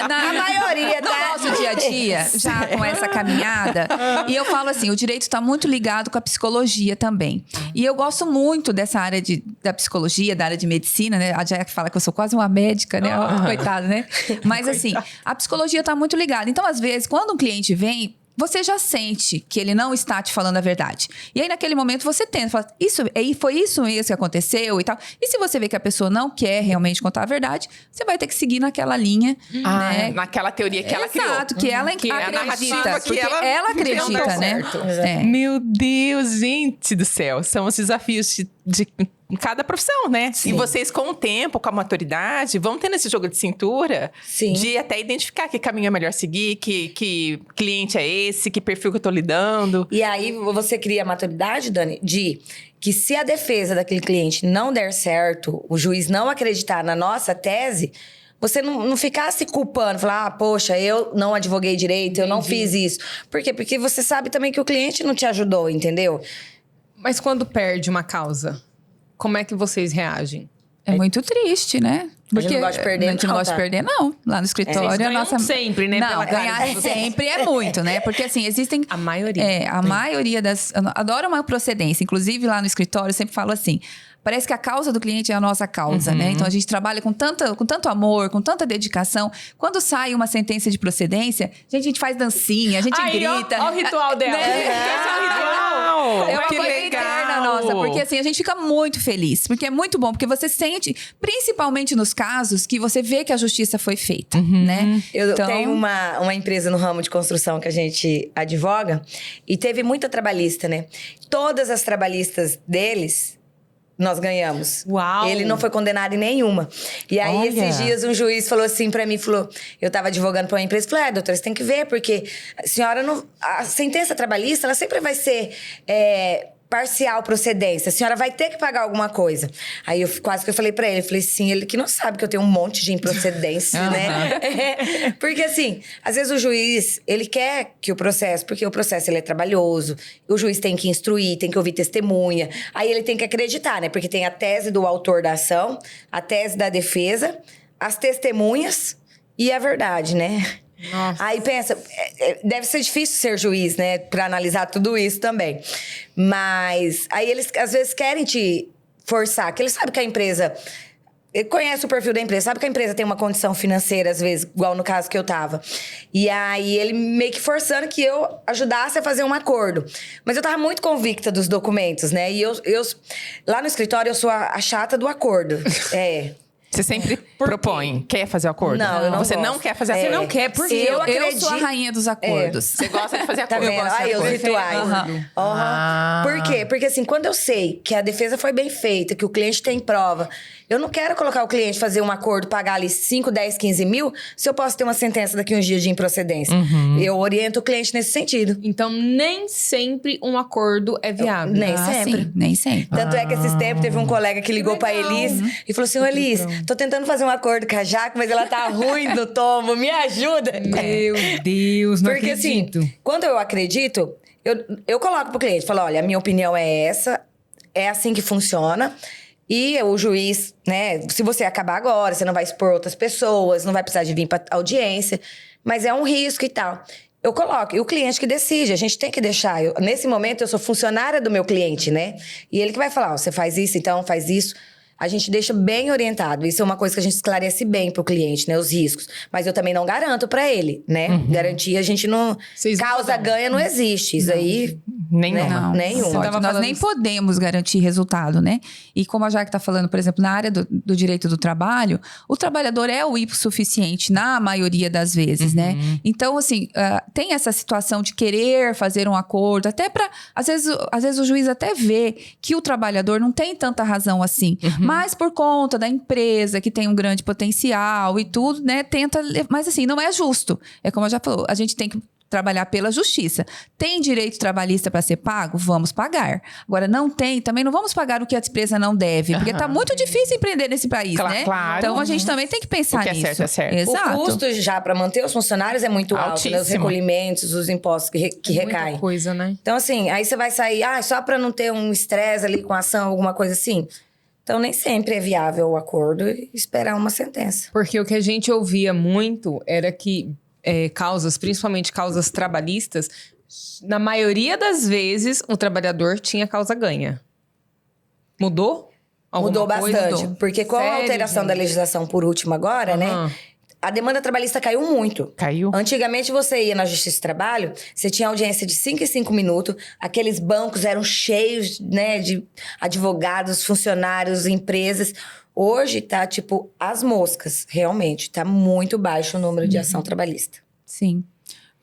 Na maioria, No tá? nosso dia a dia, já com essa caminhada. E eu falo assim, o direito está muito ligado com a psicologia também. E eu gosto muito dessa área da psicologia, da área de medicina, né? A Jack fala que eu sou quase uma médica, né? Coitada, né? Mas assim, a psicologia está muito ligada. Então, às vezes, quando um cliente vem... Você já sente que ele não está te falando a verdade. E aí, naquele momento, você tenta. Fala, foi isso mesmo que aconteceu e tal. E se você vê que a pessoa não quer realmente contar a verdade, você vai ter que seguir naquela linha, né? Naquela teoria que ela criou. Exato, que ela Que é a narrativa acredita. que Porque ela ela acredita, inventou. né? Certo. É. Meu Deus, gente do céu. São os desafios de cada profissão, né? Sim. E vocês, com o tempo, com a maturidade, vão tendo esse jogo de cintura Sim. de até identificar que caminho é melhor seguir, que cliente é esse, que perfil que eu tô lidando. E aí, você cria a maturidade, Dani, de que se a defesa daquele cliente não der certo, o juiz não acreditar na nossa tese... Você não ficar se culpando, falar, poxa, eu não advoguei direito, eu não fiz isso. Por quê? Porque você sabe também que o cliente não te ajudou, entendeu? Mas quando perde uma causa, como é que vocês reagem? É muito triste, né? A gente não gosta de perder, a gente não não, gosta tá? de perder, não. Lá no escritório, Vocês a ganham nossa... sempre, né? Não, pela cara ganhar de vocês. sempre é muito, né? Porque assim, existem... A maioria. A maioria das... Eu adoro uma procedência. Inclusive, lá no escritório, eu sempre falo assim... Parece que a causa do cliente é a nossa causa, né? Então, a gente trabalha com tanto amor, com tanta dedicação. Quando sai uma sentença de procedência, a gente faz dancinha, a gente Aí, grita. ó o ritual dela. Né? Esse é o ritual. É uma que coisa legal. interna nossa, porque assim, a gente fica muito feliz. Porque é muito bom, porque você sente, principalmente nos casos, que você vê que a justiça foi feita, né? Eu Então, tenho uma empresa no ramo de construção que a gente advoga e teve muita trabalhista, né? Todas as trabalhistas deles, nós ganhamos. Uau! Ele não foi condenado em nenhuma. E aí, Olha. esses dias, um juiz falou assim pra mim, eu tava advogando pra uma empresa, falei, doutora, você tem que ver, porque a senhora não... A sentença trabalhista, ela sempre vai ser... parcial procedência, a senhora vai ter que pagar alguma coisa. Aí eu quase que eu falei pra ele, falei sim, ele que não sabe que eu tenho um monte de improcedência, né? Porque assim, às vezes o juiz, ele quer que o processo, porque o processo ele é trabalhoso, o juiz tem que instruir, tem que ouvir testemunha, aí ele tem que acreditar, né? Porque tem a tese do autor da ação, a tese da defesa, as testemunhas e a verdade, né? Nossa. Aí pensa, deve ser difícil ser juiz, né? Pra analisar tudo isso também. Mas aí eles, às vezes, querem te forçar. Que eles sabem que a empresa... Ele conhece o perfil da empresa. Sabe que a empresa tem uma condição financeira, às vezes, igual no caso que eu tava. E aí, ele meio que forçando que eu ajudasse a fazer um acordo. Mas eu tava muito convicta dos documentos, né? E eu lá no escritório, eu sou a chata do acordo. Você sempre propõe. Quer fazer o acordo? Não, eu não Você gosto. não quer fazer É. Você Você não não quer, por quê? eu acredito- sou a rainha dos acordos. Você gosta de fazer Tá acordo. vendo? Aí, os rituais. Aham. Aham. Por quê? quê? Porque assim, quando eu sei que a defesa foi bem feita, que o cliente tem prova, eu não quero colocar o cliente fazer um acordo, pagar ali 5, 10, 15 mil, se eu posso ter uma sentença daqui uns dias de improcedência. Eu oriento o cliente nesse sentido. Então, nem sempre um acordo é viável. Nem sempre. Sim, nem sempre. Tanto é que esses tempos teve um colega que ligou pra Elis e falou assim: ô Elis, tô tentando fazer um acordo com a Jaque, mas ela tá ruim do tombo, me ajuda. Meu Deus, não Porque acredito. assim, quando eu acredito, eu coloco pro cliente, falo, olha, a minha opinião é essa, é assim que funciona. E o juiz, né, se você acabar agora, você não vai expor outras pessoas, não vai precisar de vir pra audiência, mas é um risco e tal. Eu coloco, e o cliente que decide, a gente tem que deixar. Nesse momento, eu sou funcionária do meu cliente, né? E ele que vai falar, ó, você faz isso, então faz isso. A gente deixa bem orientado. Isso é uma coisa que a gente esclarece bem pro cliente, né? Os riscos. Mas eu também não garanto pra ele, né? Garantia, a gente não... Causa-ganha não existe. Isso aí... Nenhuma. Né? Nenhuma. Nós nem podemos garantir resultado, né? E como a Jaque está falando, por exemplo, na área do direito do trabalho, o trabalhador é o hipossuficiente na maioria das vezes, né? Então, assim, tem essa situação de querer fazer um acordo, até para... Às vezes o juiz até vê que o trabalhador não tem tanta razão assim, mas por conta da empresa, que tem um grande potencial e tudo, né? Tenta... Mas assim, não é justo. É como eu já falou, a gente tem que trabalhar pela justiça. Tem direito trabalhista para ser pago? Vamos pagar. Agora, não tem, também não vamos pagar o que a empresa não deve, porque tá muito difícil empreender nesse país, né? Claro. Então, a gente também tem que pensar O que é nisso. certo é certo. Exato. O custo já para manter os funcionários é muito alto, né? Os Altíssimo. recolhimentos, os impostos que recaem. Muita coisa, né? Então, assim, aí você vai sair, só para não ter um estresse ali com a ação, alguma coisa assim. Então, nem sempre é viável o acordo e esperar uma sentença. Porque o que a gente ouvia muito era que causas, principalmente causas trabalhistas, na maioria das vezes o trabalhador tinha causa ganha. Mudou? Mudou Alguma coisa? bastante. Mudou. Porque com a Sério, alteração da gente? legislação por último agora, né? A demanda trabalhista caiu muito. Caiu? Antigamente, você ia na Justiça do Trabalho, você tinha audiência de 5 em 5 minutos, aqueles bancos eram cheios, né, de advogados, funcionários, empresas. Hoje tá, tipo, as moscas, realmente. Tá muito baixo o número de ação trabalhista. Sim.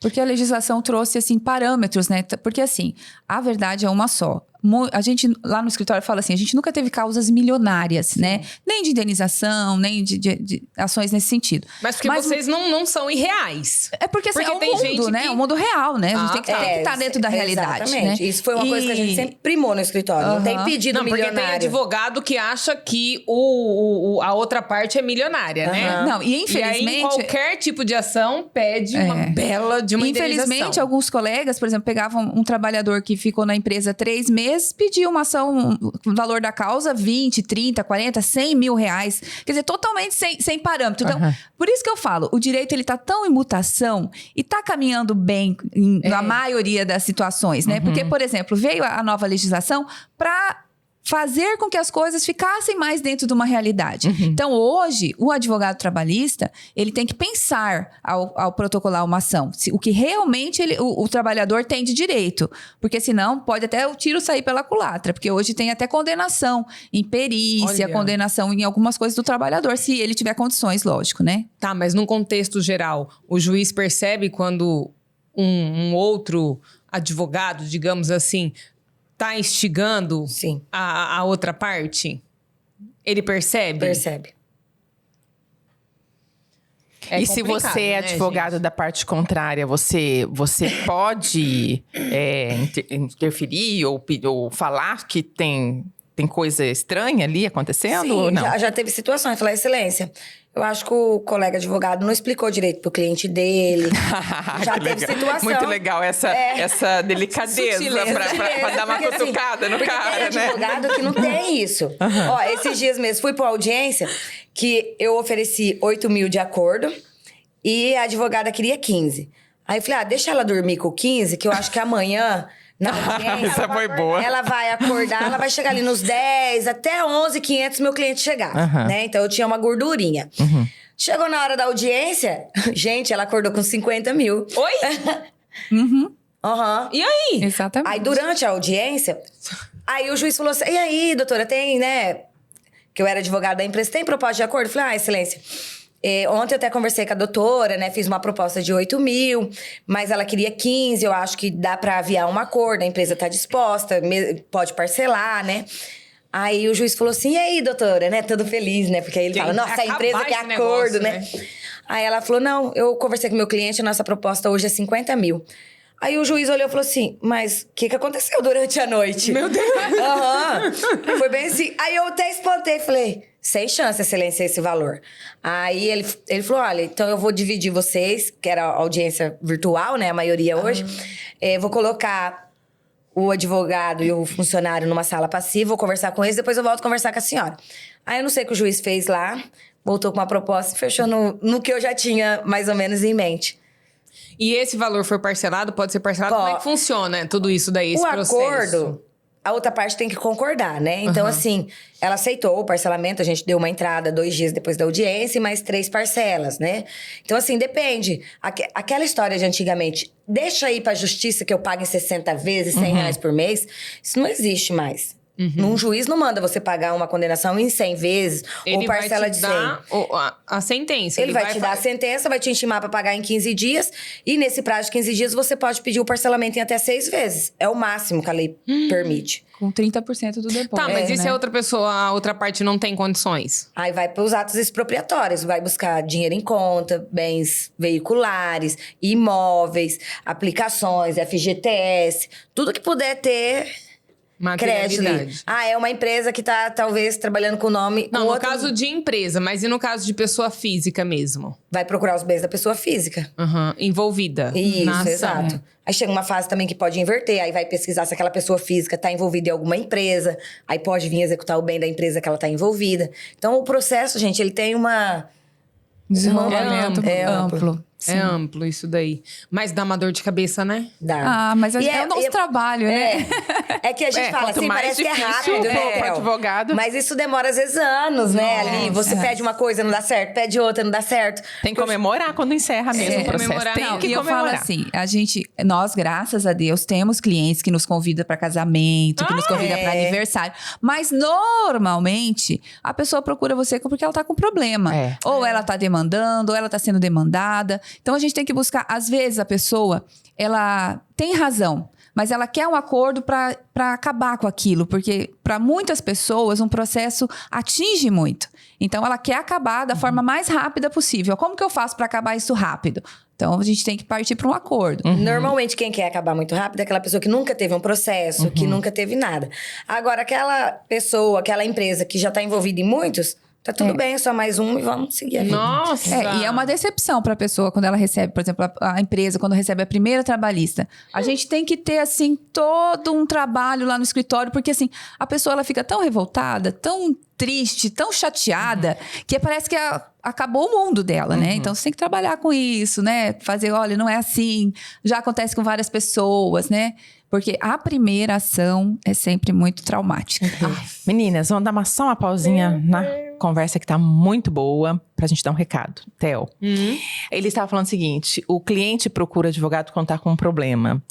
Porque a legislação trouxe, assim, parâmetros, né? Porque, assim, a verdade é uma só. A gente, lá no escritório, fala assim, a gente nunca teve causas milionárias, né? Nem de indenização, nem de ações nesse sentido. Mas porque vocês não são irreais. É porque, assim, Porque é o tem mundo, gente né? que- É o mundo real, né? A gente tem que estar dentro da realidade, Exatamente. né? Isso foi uma coisa que a gente sempre primou no escritório. Não tem pedido Não, porque tem milionário. advogado que acha que a outra parte é milionária, né? Não, e E aí, infelizmente... qualquer tipo de ação pede uma bela de uma Infelizmente, indenização. alguns colegas, por exemplo, pegavam um trabalhador que ficou na empresa 3 meses, pediu uma ação, o valor da causa, 20, 30, 40, 100 mil reais. Quer dizer, totalmente sem parâmetro. Então, por isso que eu falo, o direito ele tá tão em mutação e tá caminhando bem na maioria das situações, né? Porque, por exemplo, veio a nova legislação para fazer com que as coisas ficassem mais dentro de uma realidade. Então, hoje, o advogado trabalhista, ele tem que pensar ao protocolar uma ação. O que realmente o trabalhador tem de direito. Porque senão, pode até o tiro sair pela culatra. Porque hoje tem até condenação em perícia, Olha. condenação em algumas coisas do trabalhador, se ele tiver condições, lógico, né? Tá, mas num contexto geral, o juiz percebe quando um outro advogado, digamos assim, tá instigando Sim, a outra parte? Ele percebe? percebe. É E se complicado, você é né, advogado gente? da parte contrária, você pode interferir ou falar que tem coisa estranha ali acontecendo Sim, ou não? já teve situações. Falar, excelência, eu acho que o colega advogado não explicou direito pro cliente dele. Já Que teve legal. situação. Muito legal essa delicadeza Sutileza. pra dar uma Porque, assim, cutucada no porque cara, tem né? advogado que não tem isso. Ó, esses dias mesmo, fui pra audiência que eu ofereci 8 mil de acordo e a advogada queria 15. Aí eu falei, deixa ela dormir com 15, que eu acho que amanhã... Na audiência, Essa foi boa. ela vai acordar, ela vai chegar ali nos 10, até 11,500 meu cliente chegar, né? Então, eu tinha uma gordurinha. Chegou na hora da audiência, gente, ela acordou com 50 mil. Oi? Aham. E aí? Exatamente. Aí, durante a audiência, aí o juiz falou assim, e aí, doutora, tem, né? Que eu era advogada da empresa, tem proposta de acordo? Eu falei, excelência, Ontem eu até conversei com a doutora, né? Fiz uma proposta de 8 mil, mas ela queria 15. Eu acho que dá pra aviar um acordo, a empresa tá disposta, pode parcelar, né? Aí o juiz falou assim, e aí, doutora, né? Todo feliz, né? Porque aí ele fala, nossa, a empresa quer acordo, né? Aí ela falou, não, eu conversei com meu cliente, a nossa proposta hoje é 50 mil. Aí o juiz olhou e falou assim, mas o que aconteceu durante a noite? Meu Deus! Foi bem assim. Aí eu até espantei, falei, sem chance, excelência, esse valor. Aí ele falou, olha, então eu vou dividir vocês, que era audiência virtual, né, a maioria hoje. Vou colocar o advogado e o funcionário numa sala passiva, vou conversar com eles, depois eu volto conversar com a senhora. Aí eu não sei o que o juiz fez lá, voltou com uma proposta e fechou no que eu já tinha mais ou menos em mente. E esse valor foi parcelado? Pode ser parcelado? Como é que funciona tudo isso daí, esse processo? O acordo, a outra parte tem que concordar, né? Então, assim, ela aceitou o parcelamento, a gente deu uma entrada 2 dias depois da audiência e mais 3 parcelas, né? Então, assim, depende. Aquela história de antigamente, deixa aí pra justiça que eu pague 60 vezes, 100 reais por mês, isso não existe mais. Um juiz não manda você pagar uma condenação em 100 vezes ou parcela de 100. Ele vai te dar a sentença. Ele vai te dar a sentença, vai te intimar para pagar em 15 dias. E nesse prazo de 15 dias, você pode pedir o parcelamento em até 6 vezes. É o máximo que a lei permite. Com 30% do depósito. Tá, mas e se a outra pessoa, a outra parte não tem condições? Aí vai para os atos expropriatórios. Vai buscar dinheiro em conta, bens veiculares, imóveis, aplicações, FGTS. Tudo que puder ter... crédito. É uma empresa que tá, talvez, trabalhando com o nome... Não, no caso de empresa, mas e no caso de pessoa física mesmo? Vai procurar os bens da pessoa física. Envolvida. Isso, exato. Aí chega uma fase também que pode inverter. Aí vai pesquisar se aquela pessoa física tá envolvida em alguma empresa. Aí pode vir executar o bem da empresa que ela tá envolvida. Então, o processo, gente, ele tem uma... desenvolvimento amplo. Sim. É amplo isso daí. Mas dá uma dor de cabeça, né? Dá. Mas é o nosso trabalho, né? É que a gente fala assim, parece que é rápido, né? Pro advogado. Mas isso demora às vezes anos, né? Ali, você pede uma coisa, não dá certo. Pede outra, não dá certo. Tem que comemorar quando encerra mesmo o processo. Tem que eu comemorar. falo assim, nós, graças a Deus, temos clientes que nos convidam para casamento, que nos convidam para aniversário. Mas, normalmente, a pessoa procura você porque ela tá com problema. Ou ela tá demandando, ou ela tá sendo demandada. Então, a gente tem que buscar... Às vezes, a pessoa, ela tem razão, mas ela quer um acordo para acabar com aquilo. Porque, para muitas pessoas, um processo atinge muito. Então, ela quer acabar da forma mais rápida possível. Como que eu faço para acabar isso rápido? Então, a gente tem que partir para um acordo. Normalmente, quem quer acabar muito rápido é aquela pessoa que nunca teve um processo, que nunca teve nada. Agora, aquela pessoa, aquela empresa que já está envolvida em muitos... Tá tudo bem, é só mais um e vamos seguir a vida. Nossa! E é uma decepção para a pessoa quando ela recebe, por exemplo, a empresa, quando recebe a primeira trabalhista. A gente tem que ter, assim, todo um trabalho lá no escritório, porque, assim, a pessoa ela fica tão revoltada, tão triste, tão chateada, que parece que acabou o mundo dela, né? Então, você tem que trabalhar com isso, né? Fazer, olha, não é assim. Já acontece com várias pessoas, né? Porque a primeira ação é sempre muito traumática. Meninas, vamos dar só uma pausinha na conversa que tá muito boa pra gente dar um recado. Theo, ele estava falando o seguinte, o cliente procura advogado quando tá com um problema.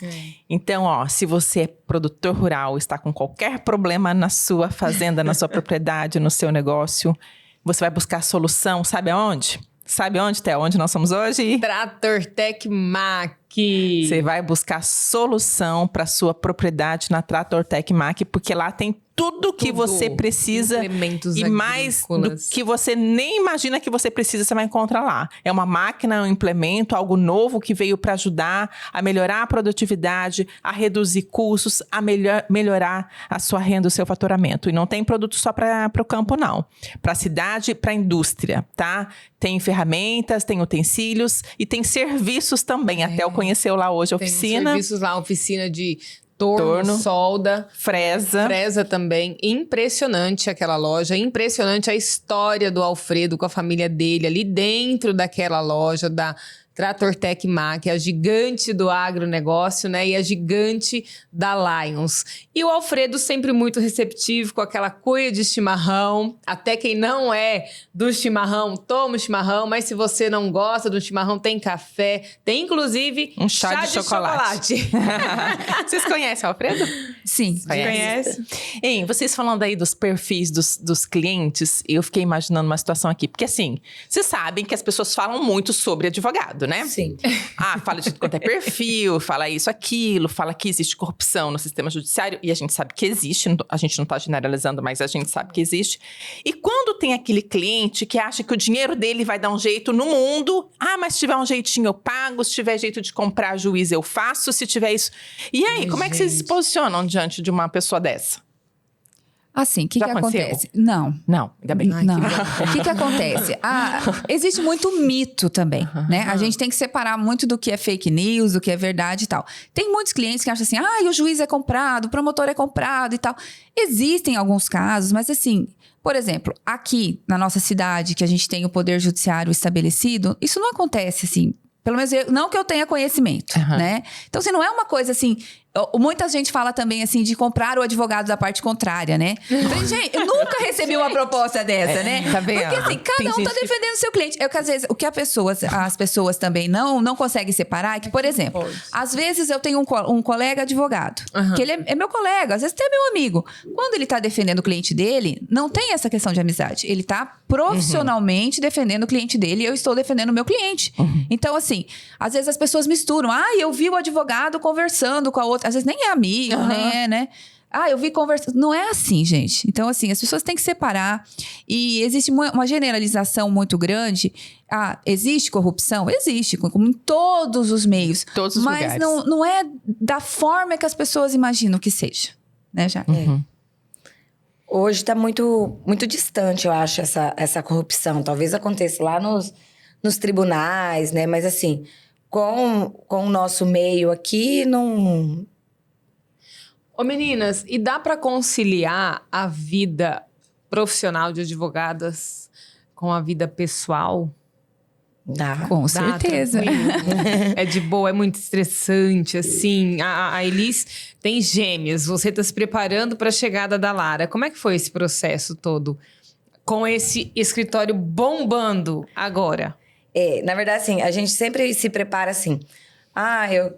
Então, se você é produtor rural, está com qualquer problema na sua fazenda, na sua propriedade, no seu negócio, você vai buscar solução, sabe aonde? Sabe onde, Theo? Onde nós somos hoje? TratorTech Mac. Você vai buscar solução para sua propriedade na TratorTech Mac, porque lá tem tudo que você precisa e mais do que você nem imagina que você precisa, você vai encontrar lá. É uma máquina, um implemento, algo novo que veio para ajudar a melhorar a produtividade, a reduzir custos, a melhorar a sua renda, o seu faturamento. E não tem produto só para o campo, não. Para a cidade, para a indústria, tá? Tem ferramentas, tem utensílios e tem serviços também. Até eu conheceu lá hoje a oficina. Tem serviços lá, oficina de torno, solda. Fresa também. Impressionante aquela loja. Impressionante a história do Alfredo com a família dele ali dentro daquela loja, Trator Tecmar, que é a gigante do agronegócio, né? E a gigante da Lions. E o Alfredo sempre muito receptivo, com aquela cuia de chimarrão. Até quem não é do chimarrão, toma o chimarrão. Mas se você não gosta do chimarrão, tem café. Tem, inclusive, um chá de chocolate. Vocês conhecem o Alfredo? Sim. Conhece? Hein, vocês falando aí dos perfis dos clientes, eu fiquei imaginando uma situação aqui. Porque assim, vocês sabem que as pessoas falam muito sobre advogado, né? Sim. Fala de tudo quanto é perfil, fala isso, aquilo, fala que existe corrupção no sistema judiciário, e a gente sabe que existe, a gente não tá generalizando, mas a gente sabe que existe. E quando tem aquele cliente que acha que o dinheiro dele vai dar um jeito no mundo, mas se tiver um jeitinho eu pago, se tiver jeito de comprar juiz eu faço, se tiver isso... E aí, como é que vocês se posicionam diante de uma pessoa dessa? Assim, o que Já aconteceu? acontece? Não. Não, ainda bem. Não. O que acontece? Existe muito mito também, né? A gente tem que separar muito do que é fake news, do que é verdade e tal. Tem muitos clientes que acham assim, o juiz é comprado, o promotor é comprado e tal. Existem alguns casos, mas assim... Por exemplo, aqui na nossa cidade, que a gente tem o poder judiciário estabelecido, isso não acontece assim... Pelo menos não que eu tenha conhecimento, né? Então, assim, não é uma coisa assim... Muita gente fala também, assim, de comprar o advogado da parte contrária, né? Falei, gente, eu nunca recebi uma proposta dessa, né? Tá vendo? Porque, assim, cada um tá defendendo o seu cliente. É que, às vezes, o que as pessoas também não conseguem separar é que, por exemplo, às vezes eu tenho um colega advogado, que ele é meu colega, às vezes até meu amigo. Quando ele tá defendendo o cliente dele, não tem essa questão de amizade. Ele tá profissionalmente defendendo o cliente dele e eu estou defendendo o meu cliente. Então, assim, às vezes as pessoas misturam. Eu vi o advogado conversando com a outra. Às vezes nem é amigo, né? Eu vi conversando. Não é assim, gente. Então, assim, as pessoas têm que separar. E existe uma generalização muito grande. Existe corrupção? Existe, como em todos os meios. Todos os lugares. Mas não é da forma que as pessoas imaginam que seja. Né, já? Hoje está muito, muito distante, eu acho, essa corrupção. Talvez aconteça lá nos tribunais, né? Mas, assim, com o nosso meio aqui, não... Ô, meninas, e dá para conciliar a vida profissional de advogadas com a vida pessoal? Dá. Com certeza. É de boa, é muito estressante, assim. A Elis tem gêmeas, você tá se preparando para a chegada da Lara. Como é que foi esse processo todo? Com esse escritório bombando agora? Na verdade, assim, a gente sempre se prepara assim...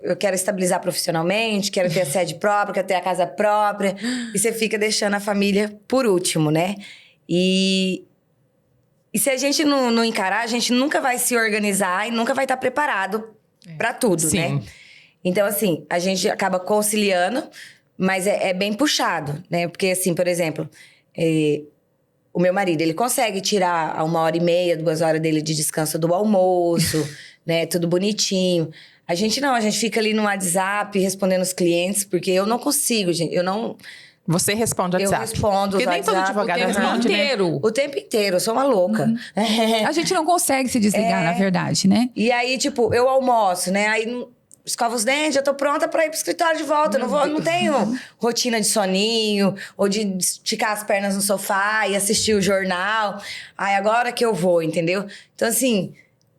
eu quero estabilizar profissionalmente, quero ter a sede própria, quero ter a casa própria. E você fica deixando a família por último, né? E se a gente não encarar, a gente nunca vai se organizar e nunca vai estar preparado para tudo, né? Então, assim, a gente acaba conciliando, mas é bem puxado, né? Porque, assim, por exemplo, o meu marido, ele consegue tirar 1h30, 2 horas dele de descanso do almoço, né? Tudo bonitinho. A gente não, a gente fica ali no WhatsApp respondendo os clientes, porque eu não consigo, gente. Eu não... Você responde o WhatsApp? Eu respondo os Porque nem todo advogado responde, né? O tempo inteiro, eu sou uma louca. A gente não consegue se desligar, na verdade, né? E aí, tipo, eu almoço, né? Aí escovo os dentes, já tô pronta pra ir pro escritório de volta. Não tenho rotina de soninho, ou de esticar as pernas no sofá e assistir o jornal. Aí agora que eu vou, entendeu? Então, assim...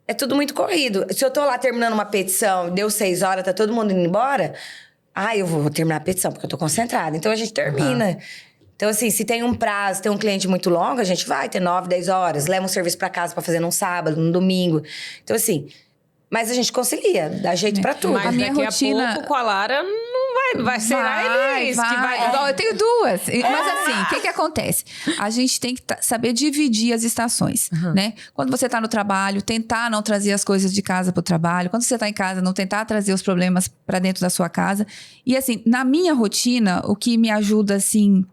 É tudo muito corrido. Se eu tô lá terminando uma petição, deu 6 horas, tá todo mundo indo embora... eu vou terminar a petição, porque eu tô concentrada. Então, a gente termina. Então, assim, se tem um prazo, tem um cliente muito longo, a gente vai ter 9, 10 horas. Leva um serviço pra casa pra fazer num sábado, num domingo. Então, assim... Mas a gente concilia, dá jeito pra tudo. Mas A minha daqui rotina... a pouco, com a Lara, não vai ser a Elis que vai... Igual, eu tenho 2. Mas assim, o que acontece? A gente tem que saber dividir as estações, né? Quando você tá no trabalho, tentar não trazer as coisas de casa pro trabalho. Quando você tá em casa, não tentar trazer os problemas pra dentro da sua casa. E assim, na minha rotina, o que me ajuda, assim...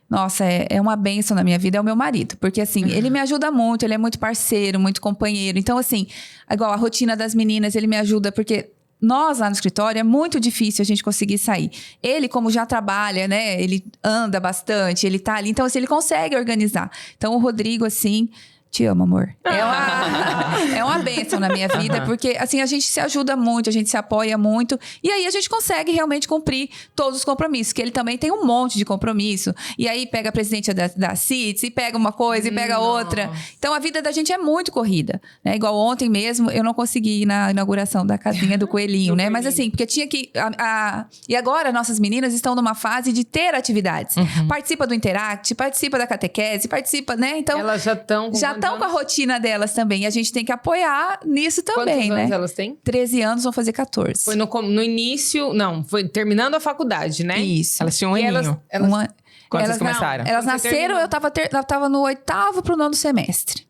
Nossa, é uma bênção na minha vida, é o meu marido. Porque, assim, ele me ajuda muito, ele é muito parceiro, muito companheiro. Então, assim, igual a rotina das meninas, ele me ajuda, porque nós lá no escritório é muito difícil a gente conseguir sair. Ele, como já trabalha, né, ele anda bastante, ele tá ali. Então, assim, ele consegue organizar. Então, o Rodrigo, assim, Te amo, amor. É uma bênção na minha vida, porque assim, a gente se ajuda muito, a gente se apoia muito, e aí a gente consegue realmente cumprir todos os compromissos, que ele também tem um monte de compromisso, e aí pega a presidente da CITES, e pega uma coisa, e pega outra. Então a vida da gente é muito corrida, né? Igual ontem mesmo, eu não consegui ir na inauguração da casinha do coelhinho, né? Mas assim, porque tinha que... E agora nossas meninas estão numa fase de ter atividades. Participa do Interact, participa da catequese, participa, né? Então... Elas já estão com a rotina delas também. E a gente tem que apoiar nisso também, Quantos anos né? elas têm? 13 anos, vão fazer 14. Foi no início... Não, foi terminando a faculdade, né? Isso. Elas tinham um E aninho. elas Quando vocês elas começaram? Elas Você nasceram, terminou. eu tava no 8º pro 9º semestre.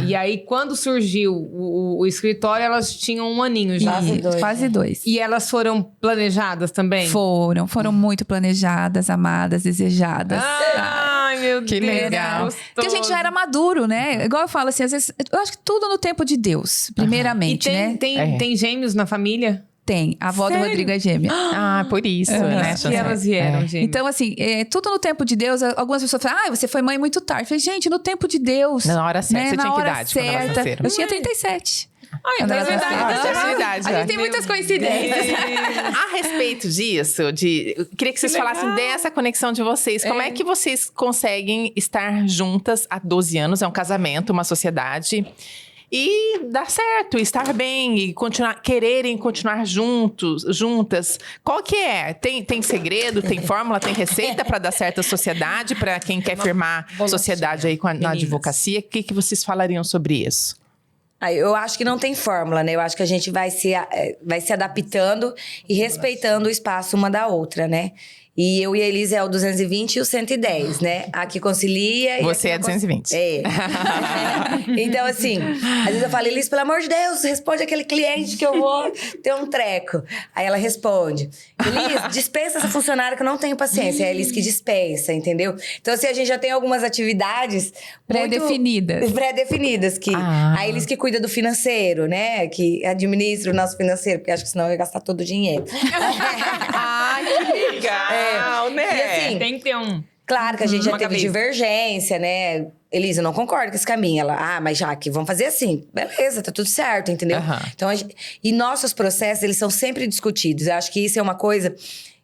E aí quando surgiu o escritório, elas tinham um aninho já. Quase dois. E elas foram planejadas também? Foram muito planejadas, amadas, desejadas. Ai, meu Que Deus. legal. gostoso. Porque a gente já era maduro, né? Igual eu falo assim, às vezes, eu acho que tudo no tempo de Deus, primeiramente, E né? tem gêmeos na família? Tem. A avó do Rodrigo é gêmea. Ah, por isso, né? Que elas vieram, gente. Então, assim, tudo no tempo de Deus. Algumas pessoas falam, você foi mãe muito tarde. Eu falei, gente, no tempo de Deus. Na hora certa. Né? Você tinha Na que hora idade quando elas certa. nasceram? Eu tinha 37. Ai, Quando é elas verdade. nasceram. Ah, tinha idade, A já. gente tem muitas coincidências. A respeito disso, eu queria que vocês falassem dessa conexão de vocês. Como é que vocês conseguem estar juntas há 12 anos? É um casamento, uma sociedade. E dar certo, estar bem e quererem continuar juntas. Qual que é? Tem segredo, tem fórmula, tem receita para dar certo a sociedade, para quem quer firmar sociedade aí na advocacia? O que vocês falariam sobre isso? Eu acho que não tem fórmula, né? Eu acho que a gente vai se adaptando e respeitando o espaço uma da outra, né? E eu e a Elise é o 220 e o 110, né? A que concilia... Você é 220. É. Então, assim, às vezes eu falo, Elise, pelo amor de Deus, responde aquele cliente que eu vou ter um treco. Aí ela responde, Elise, dispensa essa funcionária que eu não tenho paciência. É a Elise que dispensa, entendeu? Então, assim, a gente já tem algumas atividades... Pré-definidas. Que a Elise que cuida do financeiro, né? Que administra o nosso financeiro, porque acho que senão eu ia gastar todo o dinheiro. Ai, que legal, né? E assim, Tem que ter um... claro que a gente já teve cabeça. divergência, né? Elisa, eu não concordo com esse caminho. Ela, mas Jaque, vamos fazer assim. Beleza, tá tudo certo, entendeu? Então, e nossos processos, eles são sempre discutidos. Eu acho que isso é uma coisa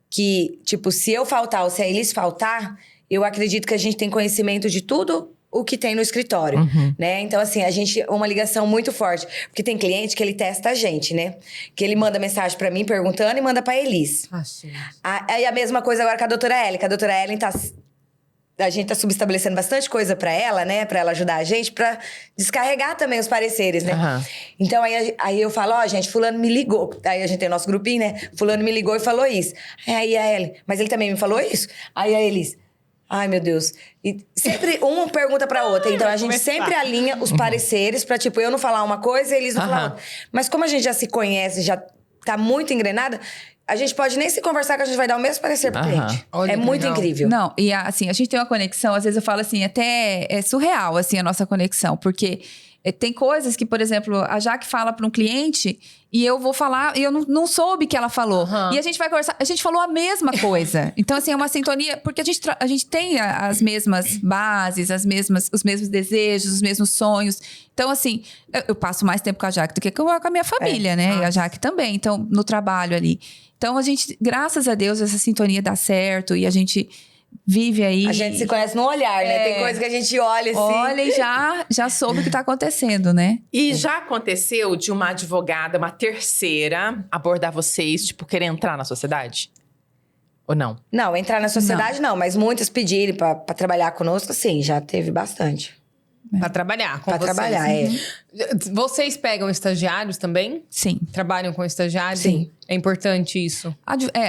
que, tipo, se eu faltar ou se a Elise faltar, eu acredito que a gente tem conhecimento de tudo o que tem no escritório, né? Então, assim, a gente... Uma ligação muito forte. Porque tem cliente que ele testa a gente, né? Que ele manda mensagem pra mim perguntando e manda pra Elise. Aí a mesma coisa agora com a doutora Ellen. Que a doutora Ellen a gente tá subestabelecendo bastante coisa pra ela, né? Pra ela ajudar a gente, pra descarregar também os pareceres, né? Então, aí eu falo, gente, fulano me ligou. Aí a gente tem o nosso grupinho, né? Fulano me ligou e falou isso. Aí a Ellen, mas ele também me falou isso? Aí a Elise... Ai, meu Deus. E sempre uma pergunta pra outra. Então, a gente sempre alinha os pareceres pra, tipo, eu não falar uma coisa e eles não falar outra. Mas como a gente já se conhece, já tá muito engrenada, a gente pode nem se conversar que a gente vai dar o mesmo parecer pro cliente. Olha é que muito legal. incrível. Não, e assim, a gente tem uma conexão, às vezes eu falo assim, até é surreal, assim, a nossa conexão. Porque tem coisas que, por exemplo, a Jaque fala para um cliente e eu vou falar e eu não soube que ela falou. E a gente vai conversar, a gente falou a mesma coisa. Então, assim, é uma sintonia, porque a gente tem as mesmas bases, os mesmos desejos, os mesmos sonhos. Então, assim, eu passo mais tempo com a Jaque do que com a minha família, né? E a Jaque também, então, no trabalho ali. Então, a gente, graças a Deus, essa sintonia dá certo e a gente vive aí. A gente se conhece no olhar, né? Tem coisa que a gente olha assim. Olha e já soube o que tá acontecendo, né? E já aconteceu de uma advogada, uma terceira, abordar vocês, tipo, querer entrar na sociedade? Ou não? Não, entrar na sociedade não, mas muitas pedirem pra trabalhar conosco, sim, já teve bastante. Pra trabalhar com Pra vocês. trabalhar, Vocês pegam estagiários também? Sim. Trabalham com estagiários? Sim. É importante isso.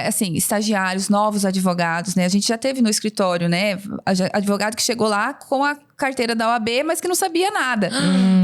Assim, estagiários, novos advogados, né? A gente já teve no escritório, né? Advogado que chegou lá com a carteira da OAB, mas que não sabia nada.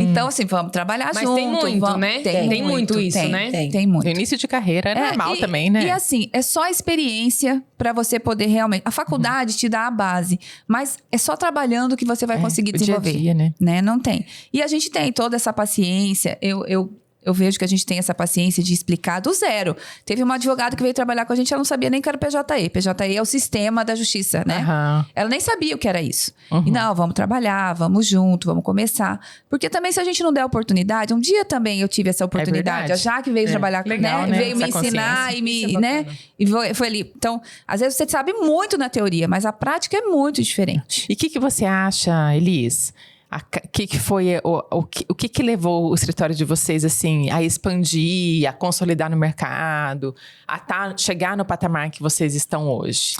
Então, assim, vamos trabalhar Mas junto. tem muito, né? Tem muito isso, né? Tem muito. No início de carreira é normal também, né? E assim, é só experiência pra você poder realmente... A faculdade te dá a base, mas é só trabalhando que você vai conseguir o dia a desenvolver. dia, né? Não tem. E a gente tem toda essa paciência. Eu eu vejo que a gente tem essa paciência de explicar do zero. Teve uma advogada que veio trabalhar com a gente, ela não sabia nem que era PJE. PJE é o sistema da justiça, né? Aham. Ela nem sabia o que era isso. E não, vamos trabalhar, vamos junto, vamos começar. Porque também se a gente não der oportunidade, um dia também eu tive essa oportunidade. A verdade. Jaque veio trabalhar, Legal, né? Veio me Essa ensinar consciência. e me, Isso é né? bacana. E foi ali. Então, às vezes você sabe muito na teoria, mas a prática é muito diferente. E o que você acha, Elis? Que foi o que levou o escritório de vocês assim a expandir, a consolidar no mercado, a chegar no patamar que vocês estão hoje?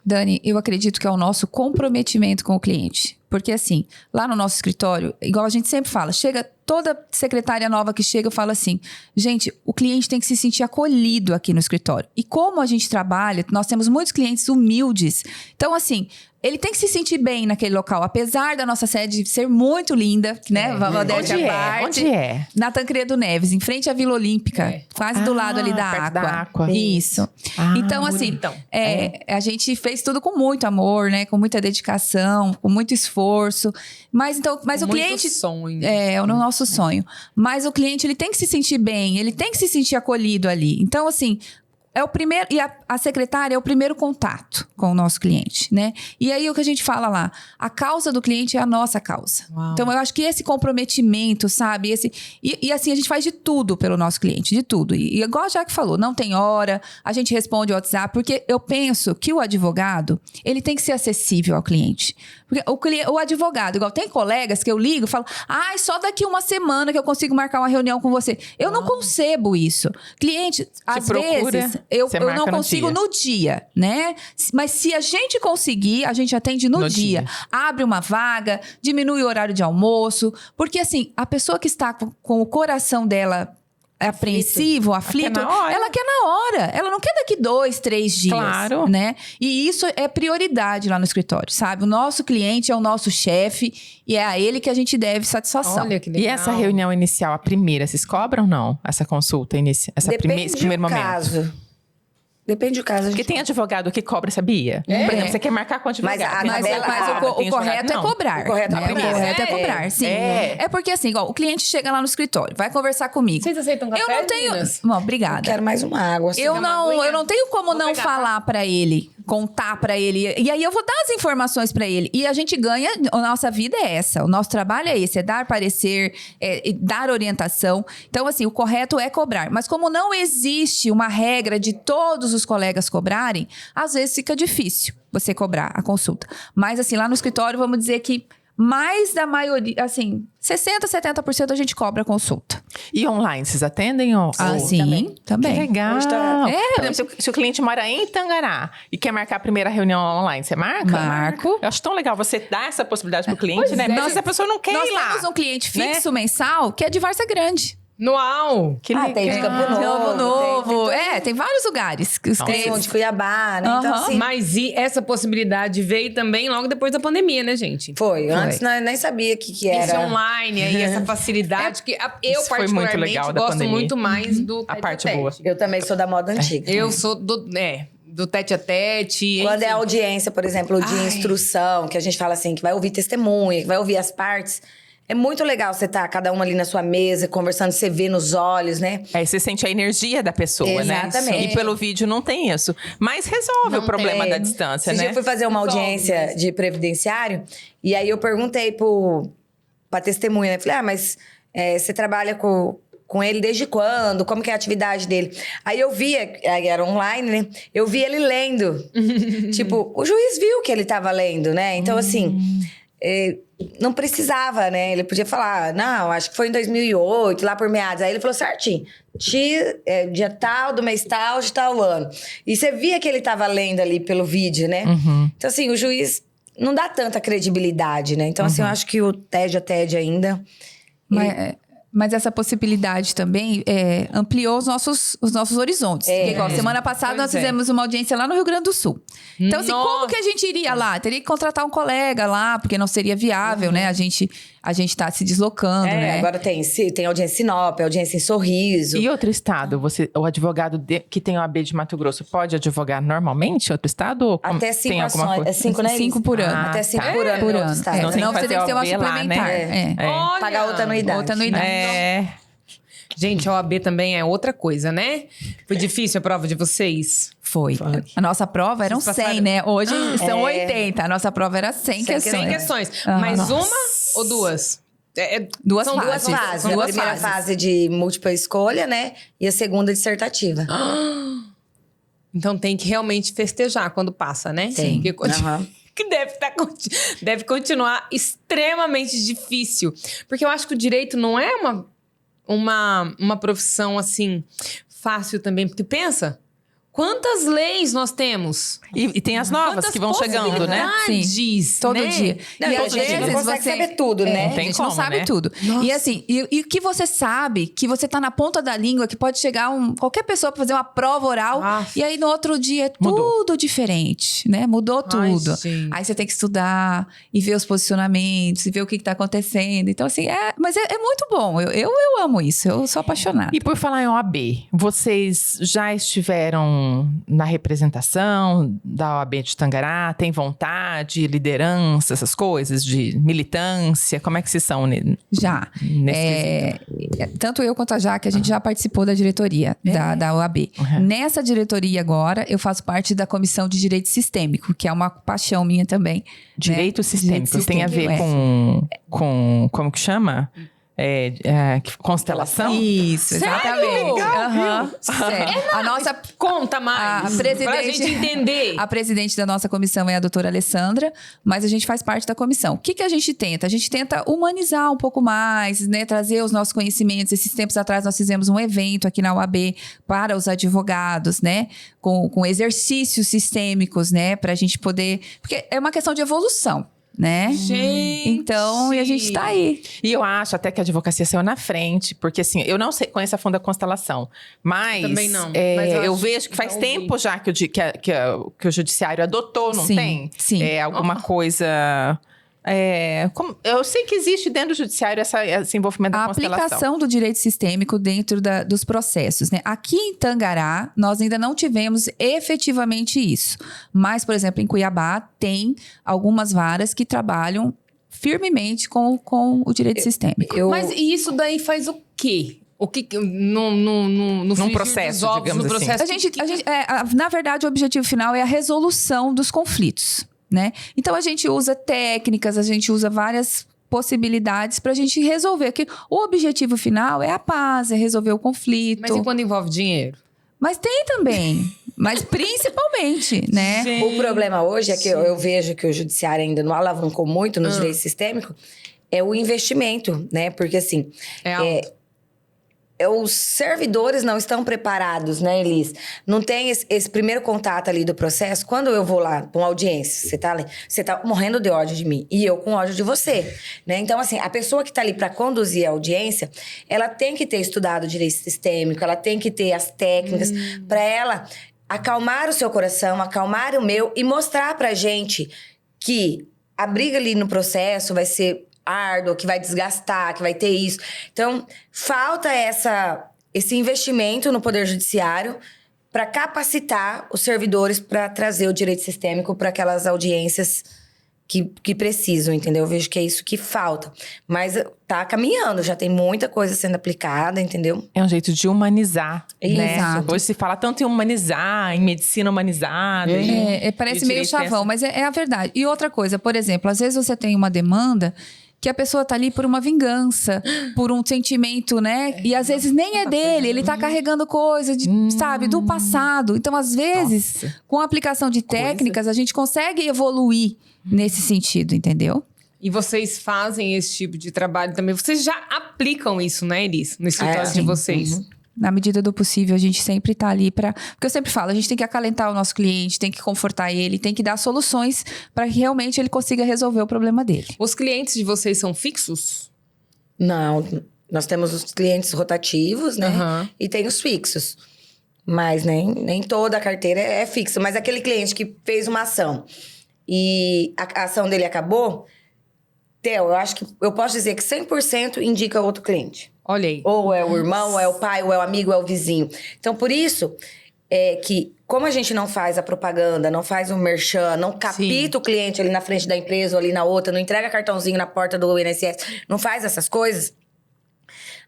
Dani, eu acredito que é o nosso comprometimento com o cliente. Porque assim, lá no nosso escritório, igual a gente sempre fala, chega toda secretária nova que chega, eu falo assim, gente, o cliente tem que se sentir acolhido aqui no escritório. E como a gente trabalha, nós temos muitos clientes humildes. Então assim, ele tem que se sentir bem naquele local, apesar da nossa sede ser muito linda, né? Modéstia à parte. Onde é? Na Tancredo Neves, em frente à Vila Olímpica, quase do lado ali da perto Aqua. da Aqua. Isso. Ah, Então, assim, bonitão. a gente fez tudo com muito amor, né? Com muita dedicação, com muito esforço. Mas o Muito cliente. sonho. É o nosso sonho. Mas o cliente, ele tem que se sentir bem, ele tem que se sentir acolhido ali. Então, assim. É o primeiro, e a secretária é o primeiro contato com o nosso cliente, né? E aí o que a gente fala lá, a causa do cliente é a nossa causa. Uau. Então eu acho que esse comprometimento, sabe? E assim, a gente faz de tudo pelo nosso cliente, de tudo. E igual a Jaque falou, não tem hora, a gente responde o WhatsApp, porque eu penso que o advogado, ele tem que ser acessível ao cliente. Porque o advogado, igual tem colegas que eu ligo e falo, só daqui uma semana que eu consigo marcar uma reunião com você. Eu não concebo isso. Cliente, às procura, vezes, eu você não marca no consigo dia. no dia, né? Mas se a gente conseguir, a gente atende no dia. Abre uma vaga, diminui o horário de almoço. Porque assim, a pessoa que está com o coração dela apreensivo, aflito, na hora. ela quer na hora. Ela não quer daqui 2, 3 dias. Claro. Né? E isso é prioridade lá no escritório, sabe? O nosso cliente é o nosso chefe e é a ele que a gente deve satisfação. Olha que legal. E essa reunião inicial, a primeira, vocês cobram ou não? Essa consulta inicial, esse primeiro momento? Depende do caso. Porque tem advogado que cobra, sabia? É. Por exemplo, você quer marcar com advogado. Mas a tem Mas, advogado que o cobra, tem correto advogado é não. cobrar. O correto é né? cobrar. O correto é É. cobrar, sim. É. É porque assim, igual, o cliente chega lá no escritório, vai conversar comigo. Vocês aceitam café, Eu não tenho. meninas? Não, obrigada. Quero mais uma água. assim. Eu não tenho como Vou não pegar, tá? falar pra ele, contar pra ele. E aí eu vou dar as informações pra ele. E a gente ganha, a nossa vida é essa. O nosso trabalho é esse, é dar parecer, dar orientação. Então, assim, o correto é cobrar. Mas como não existe uma regra de todos os colegas cobrarem, às vezes fica difícil você cobrar a consulta. Mas, assim, lá no escritório, vamos dizer que mais da maioria, assim, 60%, 70% a gente cobra a consulta. E online, vocês atendem? Sim, também. Que legal. Hoje tá- Por exemplo, se o cliente mora em Tangará e quer marcar a primeira reunião online, você marca? Marco. Eu acho tão legal você dar essa possibilidade pro cliente, Pois né? é. Porque às vezes a pessoa não quer Nós ir lá. temos um cliente né? fixo mensal que é de Várzea Grande. Noal. Que legal. tem de Campo Novo. Novo. Tem Tem vários lugares que os Nossa. Tem um clientes... de Cuiabá, né? Então, Aham. assim. Mas e essa possibilidade veio também logo depois da pandemia, né, gente? Foi. Antes nós nem sabia o que Esse era. online aí, essa facilidade que eu Isso foi muito particularmente legal da gosto pandemia. muito mais do A tete parte tete. boa. Eu também sou da moda antiga. Eu sou do tete a tete. Quando é enfim. audiência, por exemplo, de Ai. instrução, que a gente fala assim, que vai ouvir testemunha, que vai ouvir as partes. É muito legal você estar cada uma ali na sua mesa, conversando, você vê nos olhos, né? Aí você sente a energia da pessoa, né? Exatamente. E pelo vídeo não tem isso. Mas resolve o problema da distância, Esse dia né? eu fui fazer uma Resolve audiência de previdenciário, e aí eu perguntei pra testemunha, né? Falei, mas você trabalha com ele desde quando? Como que é a atividade dele? Aí eu via, aí era online, né? Eu vi ele lendo. Tipo, o juiz viu que ele tava lendo, né? Então, assim, não precisava, né? Ele podia falar, não, acho que foi em 2008, lá por meados. Aí ele falou certinho, dia tal, do mês tal, de tal ano. E você via que ele tava lendo ali pelo vídeo, né? Então, assim, o juiz não dá tanta credibilidade, né? Então, assim, eu acho que o TED ainda... Mas essa possibilidade também ampliou os nossos horizontes. Porque, igual, semana passada nós fizemos uma audiência lá no Rio Grande do Sul. Então, assim, como que a gente iria lá? Teria que contratar um colega lá, porque não seria viável, né? A gente tá se deslocando, né? Agora tem audiência em Sinop, audiência em Sorriso. E outro estado? O advogado que tem o AB de Mato Grosso pode advogar normalmente em outro estado? Ou Até 5 tem alguma ações. coisa? É 5, né? 5 por ano. Ah, Até 5 tá. por ano. Por em outro ano. estado. Senão tem Senão que você tem que fazer ter uma OAB lá, né? suplementar. Olha! Pagar outra anuidade. Outra anuidade. É. Gente, a OAB também é outra coisa, né? Foi difícil a prova de vocês? Foi. A nossa prova eram Vocês 100, passaram- né? Hoje são 80. A nossa prova era 100 questões. 100 questões. Ah, Mais nossa. uma ou duas? Duas São fases. Duas fases. São A duas primeira fases. fase de múltipla escolha, né? E a segunda dissertativa. Então tem que realmente festejar quando passa, né? Tem. Porque Aham. que deve continuar extremamente difícil. Porque eu acho que o direito não é uma profissão, assim, fácil também. Porque pensa, quantas leis nós temos? E tem as novas Quantas que vão chegando, né? possibilidades, Todo né? dia. Não, E e a às gente não vezes consegue você saber tudo, né? Tem a gente como, não sabe né? tudo. Nossa. E assim, e que você sabe que você tá na ponta da língua, que pode chegar qualquer pessoa pra fazer uma prova oral, Aff. e aí no outro dia é Mudou. tudo diferente, né? Mudou Ai, tudo. gente. Aí você tem que estudar e ver os posicionamentos e ver o que tá acontecendo. Então, assim, mas é muito bom. Eu amo isso, eu sou apaixonada. E por falar em OAB, vocês já estiveram na representação da OAB de Tangará? Tem vontade, liderança, essas coisas de militância? Como é que vocês são Já. nesse quesito? Tanto eu quanto a Jaque, a gente já participou da diretoria da OAB. Uhum. Nessa diretoria agora, eu faço parte da comissão de direito sistêmico, que é uma paixão minha também. Direito né? sistêmico. Direito Tem a ver sistêmico, com como que chama? Constelação? Isso, Sério? exatamente. Legal, Aham, sério. A nossa Conta mais. A presidente- Pra gente entender. A presidente da nossa comissão é a doutora Alessandra, mas a gente faz parte da comissão. O que a gente tenta? A gente tenta humanizar um pouco mais, né? Trazer os nossos conhecimentos. Esses tempos atrás nós fizemos um evento aqui na UAB para os advogados, né? Com exercícios sistêmicos, né? Pra gente poder... Porque é uma questão de evolução, né? Gente. Então, e a gente tá aí. E eu acho até que a advocacia saiu na frente, porque assim, eu não sei, conheço a fundo a constelação, mas, Também não, é, mas eu eu acho vejo que faz já ouvi. tempo já que o judiciário adotou, não Sim, tem? sim. É alguma coisa... eu sei que existe dentro do judiciário esse envolvimento da A constelação. aplicação do direito sistêmico dentro dos processos, né? Aqui em Tangará, nós ainda não tivemos efetivamente isso. Mas, por exemplo, em Cuiabá, tem algumas varas que trabalham firmemente com o direito sistêmico. Mas e isso daí faz o quê? O que no frigir processo, dos ovos, digamos no assim. processo? Na verdade, o objetivo final é a resolução dos conflitos, né? Então, a gente usa técnicas, a gente usa várias possibilidades para a gente resolver. Que o objetivo final é a paz, é resolver o conflito. Mas e quando envolve dinheiro? Mas tem também. Mas principalmente, né? O problema hoje é que eu vejo que o judiciário ainda não alavancou muito no direito sistêmico, é o investimento, né? Porque assim, É alto. os servidores não estão preparados, né, Elis? Não tem esse primeiro contato ali do processo. Quando eu vou lá pra uma audiência, você tá morrendo de ódio de mim e eu com ódio de você, né? Então, assim, a pessoa que tá ali pra conduzir a audiência, ela tem que ter estudado direito sistêmico, ela tem que ter as técnicas pra ela acalmar o seu coração, acalmar o meu e mostrar pra gente que a briga ali no processo vai ser árduo, que vai desgastar, que vai ter isso. Então, falta esse investimento no Poder Judiciário para capacitar os servidores para trazer o direito sistêmico para aquelas audiências que precisam, entendeu? Eu vejo que é isso que falta. Mas tá caminhando, já tem muita coisa sendo aplicada, entendeu? É um jeito de humanizar, né? Exato. Hoje se fala tanto em humanizar, em medicina humanizada. Parece E o meio direito tem chavão, essa- mas é a verdade. E outra coisa, por exemplo, às vezes você tem uma demanda que a pessoa tá ali por uma vingança, por um sentimento, né? E às vezes nem é dele, ele tá carregando coisa, sabe, do passado. Então, às vezes, Nossa. com a aplicação de técnicas, a gente consegue evoluir nesse sentido, entendeu? E vocês fazem esse tipo de trabalho também. Vocês já aplicam isso, né, Elis? No escritório de sim. vocês. Na medida do possível, a gente sempre tá ali para... Porque eu sempre falo, a gente tem que acalentar o nosso cliente, tem que confortar ele, tem que dar soluções para que realmente ele consiga resolver o problema dele. Os clientes de vocês são fixos? Não, nós temos os clientes rotativos, né? Aham. E tem os fixos. Mas nem toda a carteira é fixa. Mas aquele cliente que fez uma ação e a ação dele acabou, Theo, eu acho que eu posso dizer que 100% indica outro cliente. Olha aí. Ou é o irmão, ou é o pai, ou é o amigo, ou é o vizinho. Então, por isso é que, como a gente não faz a propaganda, não faz o merchan, não capita o cliente ali na frente da empresa ou ali na outra, não entrega cartãozinho na porta do INSS, não faz essas coisas,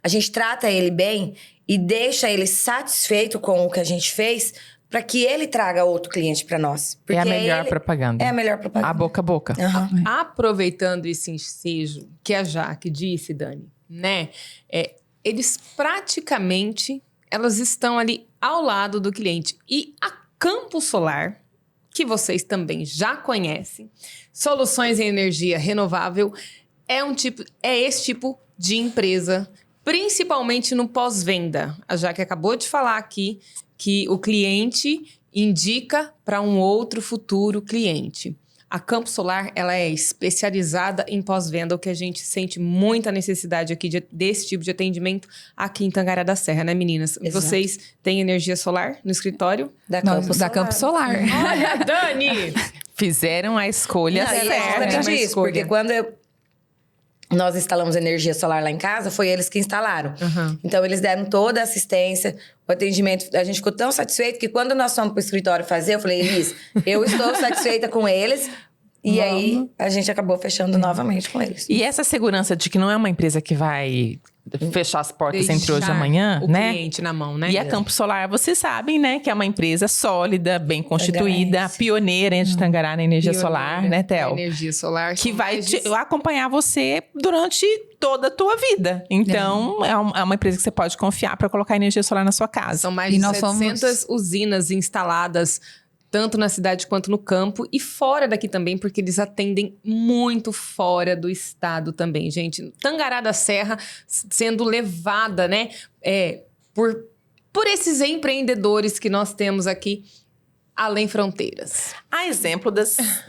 a gente trata ele bem e deixa ele satisfeito com o que a gente fez para que ele traga outro cliente para nós. É a melhor propaganda. É a melhor propaganda. A boca a boca. Aham. Aproveitando esse ensejo que a Jaque disse, Dani, né? Eles praticamente, elas estão ali ao lado do cliente. E a Campo Solar, que vocês também já conhecem, soluções em energia renovável, é esse tipo de empresa, principalmente no pós-venda. A Jaque acabou de falar aqui que o cliente indica para um outro futuro cliente. A Campo Solar, ela é especializada em pós-venda, o que a gente sente muita necessidade aqui desse tipo de atendimento aqui em Tangará da Serra, né, meninas? Exato. Vocês têm energia solar no escritório? Da Da Campo Solar. Olha, Dani! Fizeram a escolha Não, e é certa. justamente uma isso, escolha. porque quando nós instalamos energia solar lá em casa, foi eles que instalaram. Uhum. Então, eles deram toda a assistência, o atendimento. A gente ficou tão satisfeito que quando nós fomos pro escritório fazer, eu falei, Elis, eu estou satisfeita com eles. E aí, a gente acabou fechando novamente com eles. E essa segurança de que não é uma empresa que vai fechar as portas entre hoje e Deixar amanhã, o né? cliente na mão, né? E a Campo Solar, vocês sabem, né? Que é uma empresa sólida, bem constituída, Tangarense. pioneira de Tangará na energia Pioneira solar, né, da Theo? Energia solar. Que são vai mais de acompanhar você durante toda a tua vida. Então, é uma empresa que você pode confiar para colocar energia solar na sua casa. São mais E de nós 700 usinas instaladas, tanto na cidade quanto no campo. E fora daqui também, porque eles atendem muito fora do estado também, gente. Tangará da Serra sendo levada, né, por esses empreendedores que nós temos aqui, além fronteiras. A exemplo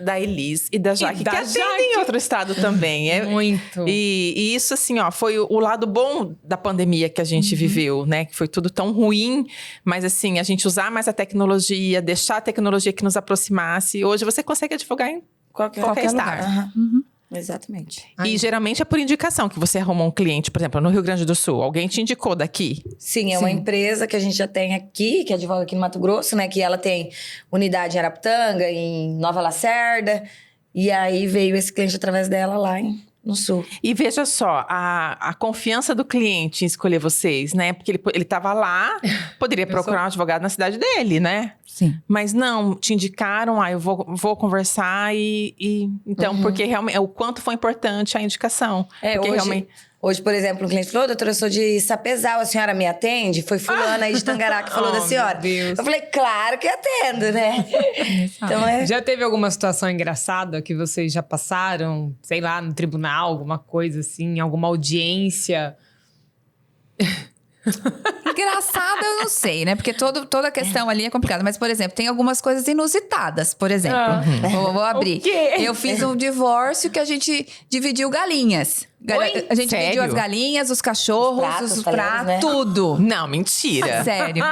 da Elis e da Jaque, da que atendem Jaque. em outro estado também. Muito. E isso, assim, ó, foi o lado bom da pandemia que a gente viveu, né? Que foi tudo tão ruim, mas assim, a gente usar mais a tecnologia, deixar a tecnologia que nos aproximasse. Hoje você consegue advogar em qualquer estado. Aham. Uhum. Exatamente. E geralmente é por indicação que você arruma um cliente, por exemplo, no Rio Grande do Sul. Alguém te indicou daqui. Sim, é uma empresa que a gente já tem aqui, que advoga aqui no Mato Grosso, né? Que ela tem unidade em Araputanga, em Nova Lacerda. E aí veio esse cliente através dela lá no Sul. E veja só, a confiança do cliente em escolher vocês, né? Porque ele estava lá, poderia procurar um advogado na cidade dele, né? Sim. Mas não, te indicaram, eu vou conversar então, porque realmente, o quanto foi importante a indicação. Porque Hoje, por exemplo, um cliente falou, doutora, eu sou de Sapezal, a senhora me atende? Foi fulana aí de Tangará que falou da senhora. Meu Deus. Eu falei, claro que atendo, né? Então Já teve alguma situação engraçada que vocês já passaram? Sei lá, no tribunal, alguma coisa assim, alguma audiência? Engraçado, eu não sei, né? Porque toda a questão ali é complicada. Mas, por exemplo, tem algumas coisas inusitadas. Por exemplo, vou abrir. O quê? Eu fiz um divórcio que a gente dividiu galinhas. Oi? A gente Sério? dividiu as galinhas, os cachorros, os pratos, né? tudo. Não, mentira. Sério.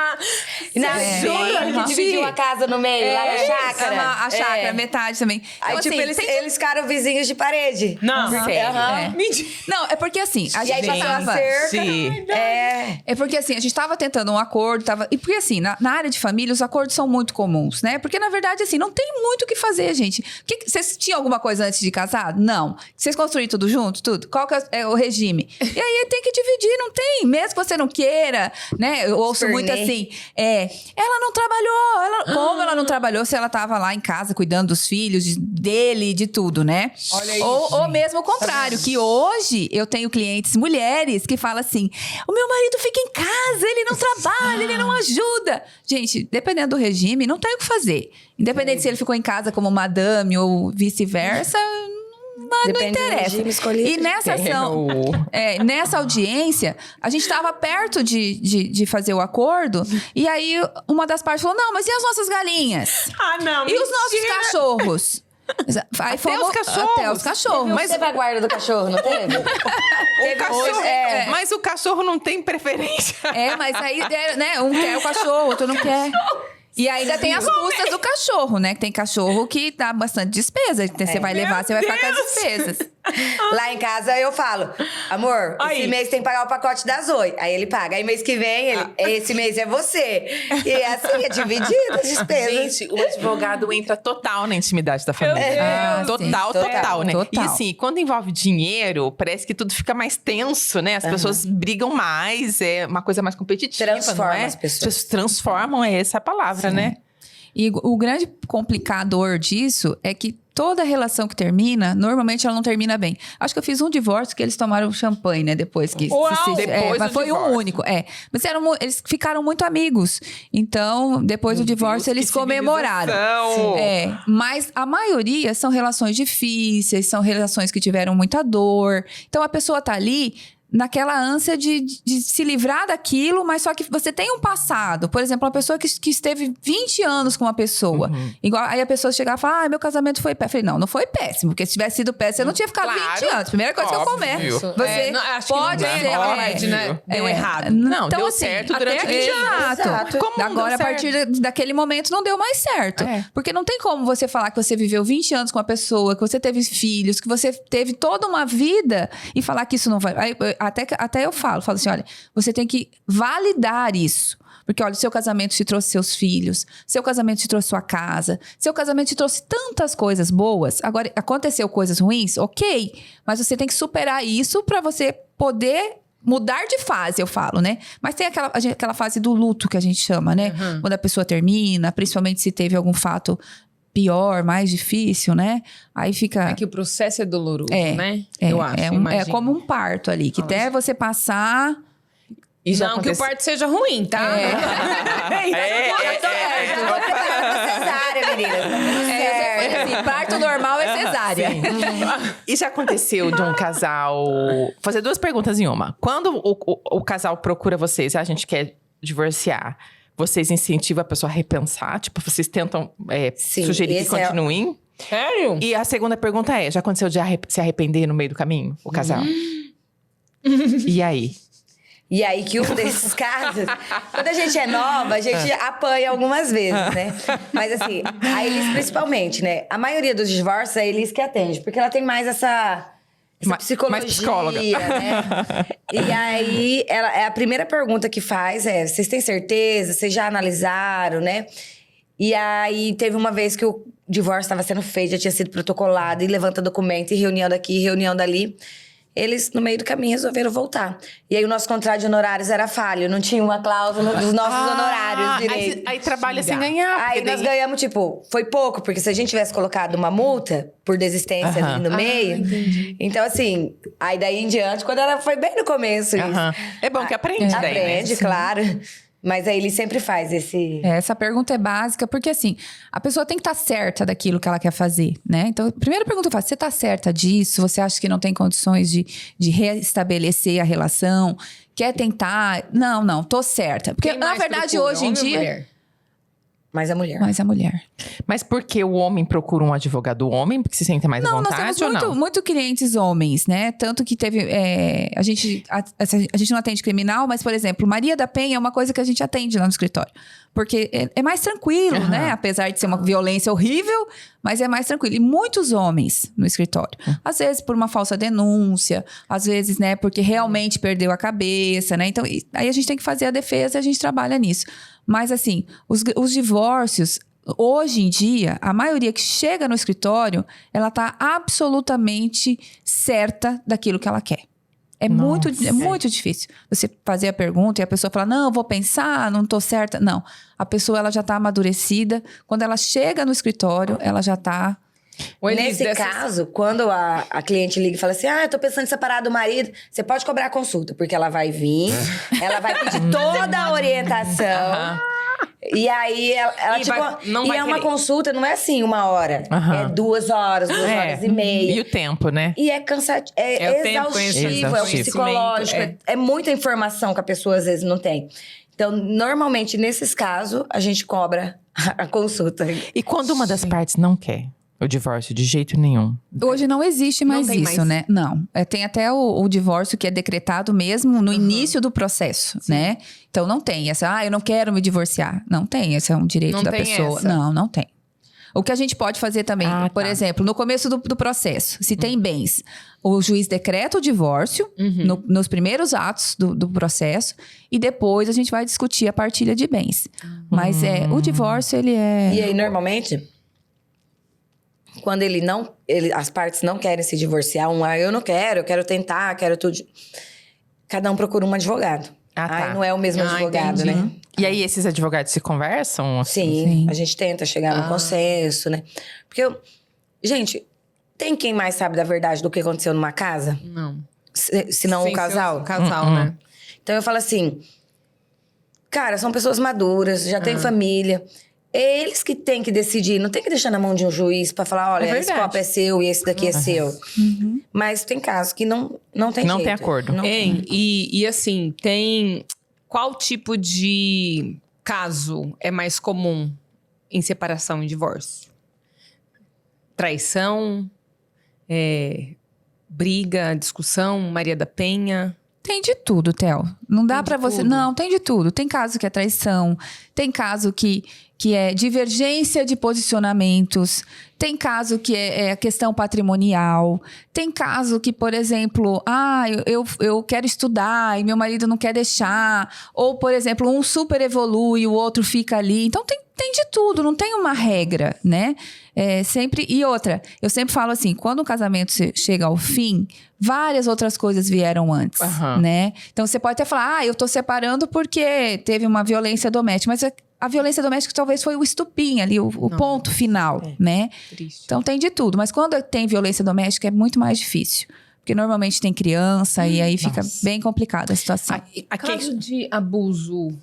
Na jura que dividiu a casa no meio, lá na chácara. A chácara, metade também. Aí, Então, tipo, assim, eles ficaram vizinhos de parede. Não, sério. É. Mentira. Não, é porque assim, a E aí gente passava tava... cerca. É porque assim, a gente tava tentando um acordo, E porque assim, na área de família, os acordos são muito comuns, né? Porque na verdade, assim, não tem muito o que fazer, gente. Vocês tinham alguma coisa antes de casar? Não. Vocês construíram tudo junto? Tudo? Qual que é o regime? E aí tem que dividir, não tem. Mesmo que você não queira, né? Eu ouço muito assim, ela não trabalhou. Como ela não trabalhou se ela tava lá em casa cuidando dos filhos, dele, de tudo, né? Olha isso, Ou mesmo o contrário, que hoje eu tenho clientes mulheres que falam assim, o meu marido fica em casa, ele não trabalha, ele não ajuda. Gente, dependendo do regime, não tem o que fazer. Independente se ele ficou em casa como madame ou vice-versa, mas não Depende do interessa. regime escolhido. E nessa ação, nessa audiência, a gente estava perto de fazer o acordo, e aí uma das partes falou, não, mas e as nossas galinhas? Ah, não, E os nossos cachorros? Aí os cachorros? Até os cachorros. Mas você vai guarda do cachorro, não teve? O cachorro, É. Mas o cachorro não tem preferência. Mas aí, né, um quer o cachorro, outro não quer. E ainda tem as custas do cachorro, né? Que tem cachorro que dá bastante despesa. Você vai levar, você vai ficar com as despesas. Lá em casa eu falo, amor, esse mês tem que pagar o pacote da Zoe. Aí ele paga. Aí mês que vem, esse mês é você. E é assim, é dividido as despesas. Gente, o advogado entra total na intimidade da família. Total, né? Total. E assim, quando envolve dinheiro, parece que tudo fica mais tenso, né? As pessoas brigam mais, é uma coisa mais competitiva, Transforma não é? as pessoas. Transformam, é essa a palavra, né? E o grande complicador disso é que toda relação que termina, normalmente ela não termina bem. Acho que eu fiz um divórcio que eles tomaram champanhe, né? Depois que... Depois mas do foi divórcio. o único, Mas eles ficaram muito amigos. Então, depois do divórcio, eles comemoraram. Mas a maioria são relações difíceis, são relações que tiveram muita dor. Então, a pessoa tá ali naquela ânsia de se livrar daquilo, mas só que você tem um passado. Por exemplo, uma pessoa que esteve 20 anos com uma pessoa. Igual, aí a pessoa chegar e falar, meu casamento foi péssimo. Eu falei, não foi péssimo. Porque se tivesse sido péssimo, você não tinha ficado 20 anos. Primeira coisa que eu começo. Você acho pode que não ser... pode, né? Deu errado. Não, então, deu assim, certo até durante 20 anos. Exato. Como não Agora, a deu partir daquele momento, não deu mais certo. Porque não tem como você falar que você viveu 20 anos com uma pessoa, que você teve filhos, que você teve toda uma vida e falar que isso não vai... Aí, até eu falo assim, olha, você tem que validar isso. Porque, olha, seu casamento te trouxe seus filhos, seu casamento te trouxe sua casa, seu casamento te trouxe tantas coisas boas. Agora, aconteceu coisas ruins? Ok. Mas você tem que superar isso pra você poder mudar de fase, eu falo, né? Mas tem aquela fase do luto que a gente chama, né? Quando a pessoa termina, principalmente se teve algum fato pior, mais difícil, né? Aí fica... É que o processo é doloroso, né? Eu acho, é como um parto ali, que até você passar... E já não que o parto seja ruim, tá? Eu vou preparar pra cesárea, meninas. Parto normal é cesárea. E já aconteceu de um casal... Fazer duas perguntas em uma. Quando o casal procura vocês, a gente quer divorciar, vocês incentivam a pessoa a repensar? Tipo, vocês tentam sugerir que continuem? Sério? E a segunda pergunta é, já aconteceu de se arrepender no meio do caminho, o casal? E aí? E aí que um desses casos, quando a gente é nova, a gente apanha algumas vezes, né? Mas assim, a Elis principalmente, né? A maioria dos divórcios é a Elis que atende, porque ela tem mais essa psicologia, mais psicóloga, né? E aí, a primeira pergunta que faz é, vocês têm certeza? Vocês já analisaram, né? E aí, teve uma vez que o divórcio estava sendo feito, já tinha sido protocolado, e levanta documento, e reunião daqui, reunião dali. Eles, no meio do caminho, resolveram voltar. E aí, o nosso contrato de honorários era falho. Não tinha uma cláusula dos nossos honorários direito. Aí trabalha sem ganhar. Aí nós ganhamos, tipo, foi pouco. Porque se a gente tivesse colocado uma multa por desistência ali no meio... Então, assim... Aí, daí em diante, quando ela foi bem no começo isso. É bom que aprende daí, né? Aprende, claro. Mas aí ele sempre faz esse... Essa pergunta é básica, porque assim, a pessoa tem que estar certa daquilo que ela quer fazer, né? Então, a primeira pergunta eu faço, você está certa disso? Você acha que não tem condições de restabelecer a relação? Quer tentar? Não, tô certa. Porque, na verdade, hoje em dia... Mais a mulher. Mais a mulher. Mas por que o homem procura um advogado homem? Porque se sente mais à vontade nós ou temos não? muito clientes homens, né? Tanto que teve... a gente não atende criminal, mas, por exemplo, Maria da Penha é uma coisa que a gente atende lá no escritório. Porque é mais tranquilo, né? Apesar de ser uma violência horrível, mas é mais tranquilo. E muitos homens no escritório. Às vezes por uma falsa denúncia, às vezes, né, porque realmente perdeu a cabeça, né? Então, aí a gente tem que fazer a defesa e a gente trabalha nisso. Mas, assim, os divórcios, hoje em dia, a maioria que chega no escritório, ela tá absolutamente certa daquilo que ela quer. É muito difícil você fazer a pergunta e a pessoa falar, não, eu vou pensar, não tô certa. Não, a pessoa ela já tá amadurecida. Quando ela chega no escritório, ela já tá... Nesse caso, quando a cliente liga e fala assim, eu tô pensando em separar do marido, você pode cobrar a consulta, porque ela vai vir, ela vai pedir toda a orientação. E aí, ela é uma consulta, não é assim, 1 hora. É 2 horas, 2 horas e meia. E o tempo, né? E é cansativo, é exaustivo, é o psicológico. É muita informação que a pessoa às vezes não tem. Então, normalmente, nesses casos, a gente cobra a consulta. E quando uma das partes não quer o divórcio de jeito nenhum? Hoje não existe mais tem isso, mais. né? Não. Tem até o divórcio que é decretado mesmo no início do processo, né? Então não tem essa, eu não quero me divorciar. Não tem, esse é um direito Não da tem pessoa. essa. Não tem. O que a gente pode fazer também, por exemplo, no começo do processo, se tem bens, o juiz decreta o divórcio nos primeiros atos do processo e depois a gente vai discutir a partilha de bens. Mas o divórcio, ele é... E aí, normalmente, quando as partes não querem se divorciar, eu não quero, eu quero tentar, quero tudo. Cada um procura um advogado. Tá. Aí não é o mesmo advogado, entendi. né? E aí, esses advogados se conversam? Sim, a gente tenta chegar no consenso, né? Porque, gente, tem quem mais sabe da verdade do que aconteceu numa casa? Não. Se não o Sem casal? ser o casal, né? Então eu falo assim, cara, são pessoas maduras, já têm família. É eles que têm que decidir, não tem que deixar na mão de um juiz pra falar, olha, esse copo é seu e esse daqui é seu. Mas tem casos que não tem Não jeito. tem acordo. Não Hein? E assim, tem... Qual tipo de caso é mais comum em separação e divórcio? Traição? Briga, discussão, Maria da Penha? Tem de tudo, Theo. Não dá Tem de pra você... tudo? Não, tem de tudo. Tem caso que é traição, tem caso que é divergência de posicionamentos, tem caso que é questão patrimonial, tem caso que, por exemplo, eu quero estudar e meu marido não quer deixar, ou, por exemplo, um super evolui e o outro fica ali. Então, tem de tudo, não tem uma regra, né? E outra, eu sempre falo assim, quando o casamento chega ao fim, várias outras coisas vieram antes, né? Então, você pode até falar, eu tô separando porque teve uma violência doméstica, mas a violência doméstica talvez foi o estupim ali, o ponto final, né? Triste. Então, tem de tudo. Mas quando tem violência doméstica, é muito mais difícil. Porque normalmente tem criança e aí fica bem complicada a situação. Caso de abuso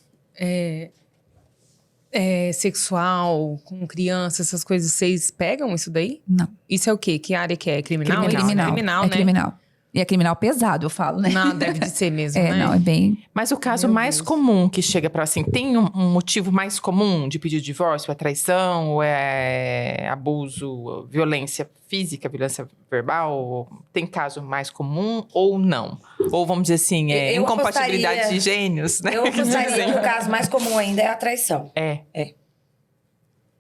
sexual com criança, essas coisas, vocês pegam isso daí? Não. Isso é o quê? Que área que é? Criminal? Criminal, né? criminal. E é criminal pesado, eu falo, né? Não, deve de ser mesmo, né? Não, é bem... Mas o caso mais comum que chega pra assim, tem um motivo mais comum de pedir divórcio? É traição, ou é abuso, violência física, violência verbal? Tem caso mais comum ou não? Ou vamos dizer assim, Eu incompatibilidade apostaria- de gênios, né? Eu apostaria que o caso mais comum ainda é a traição.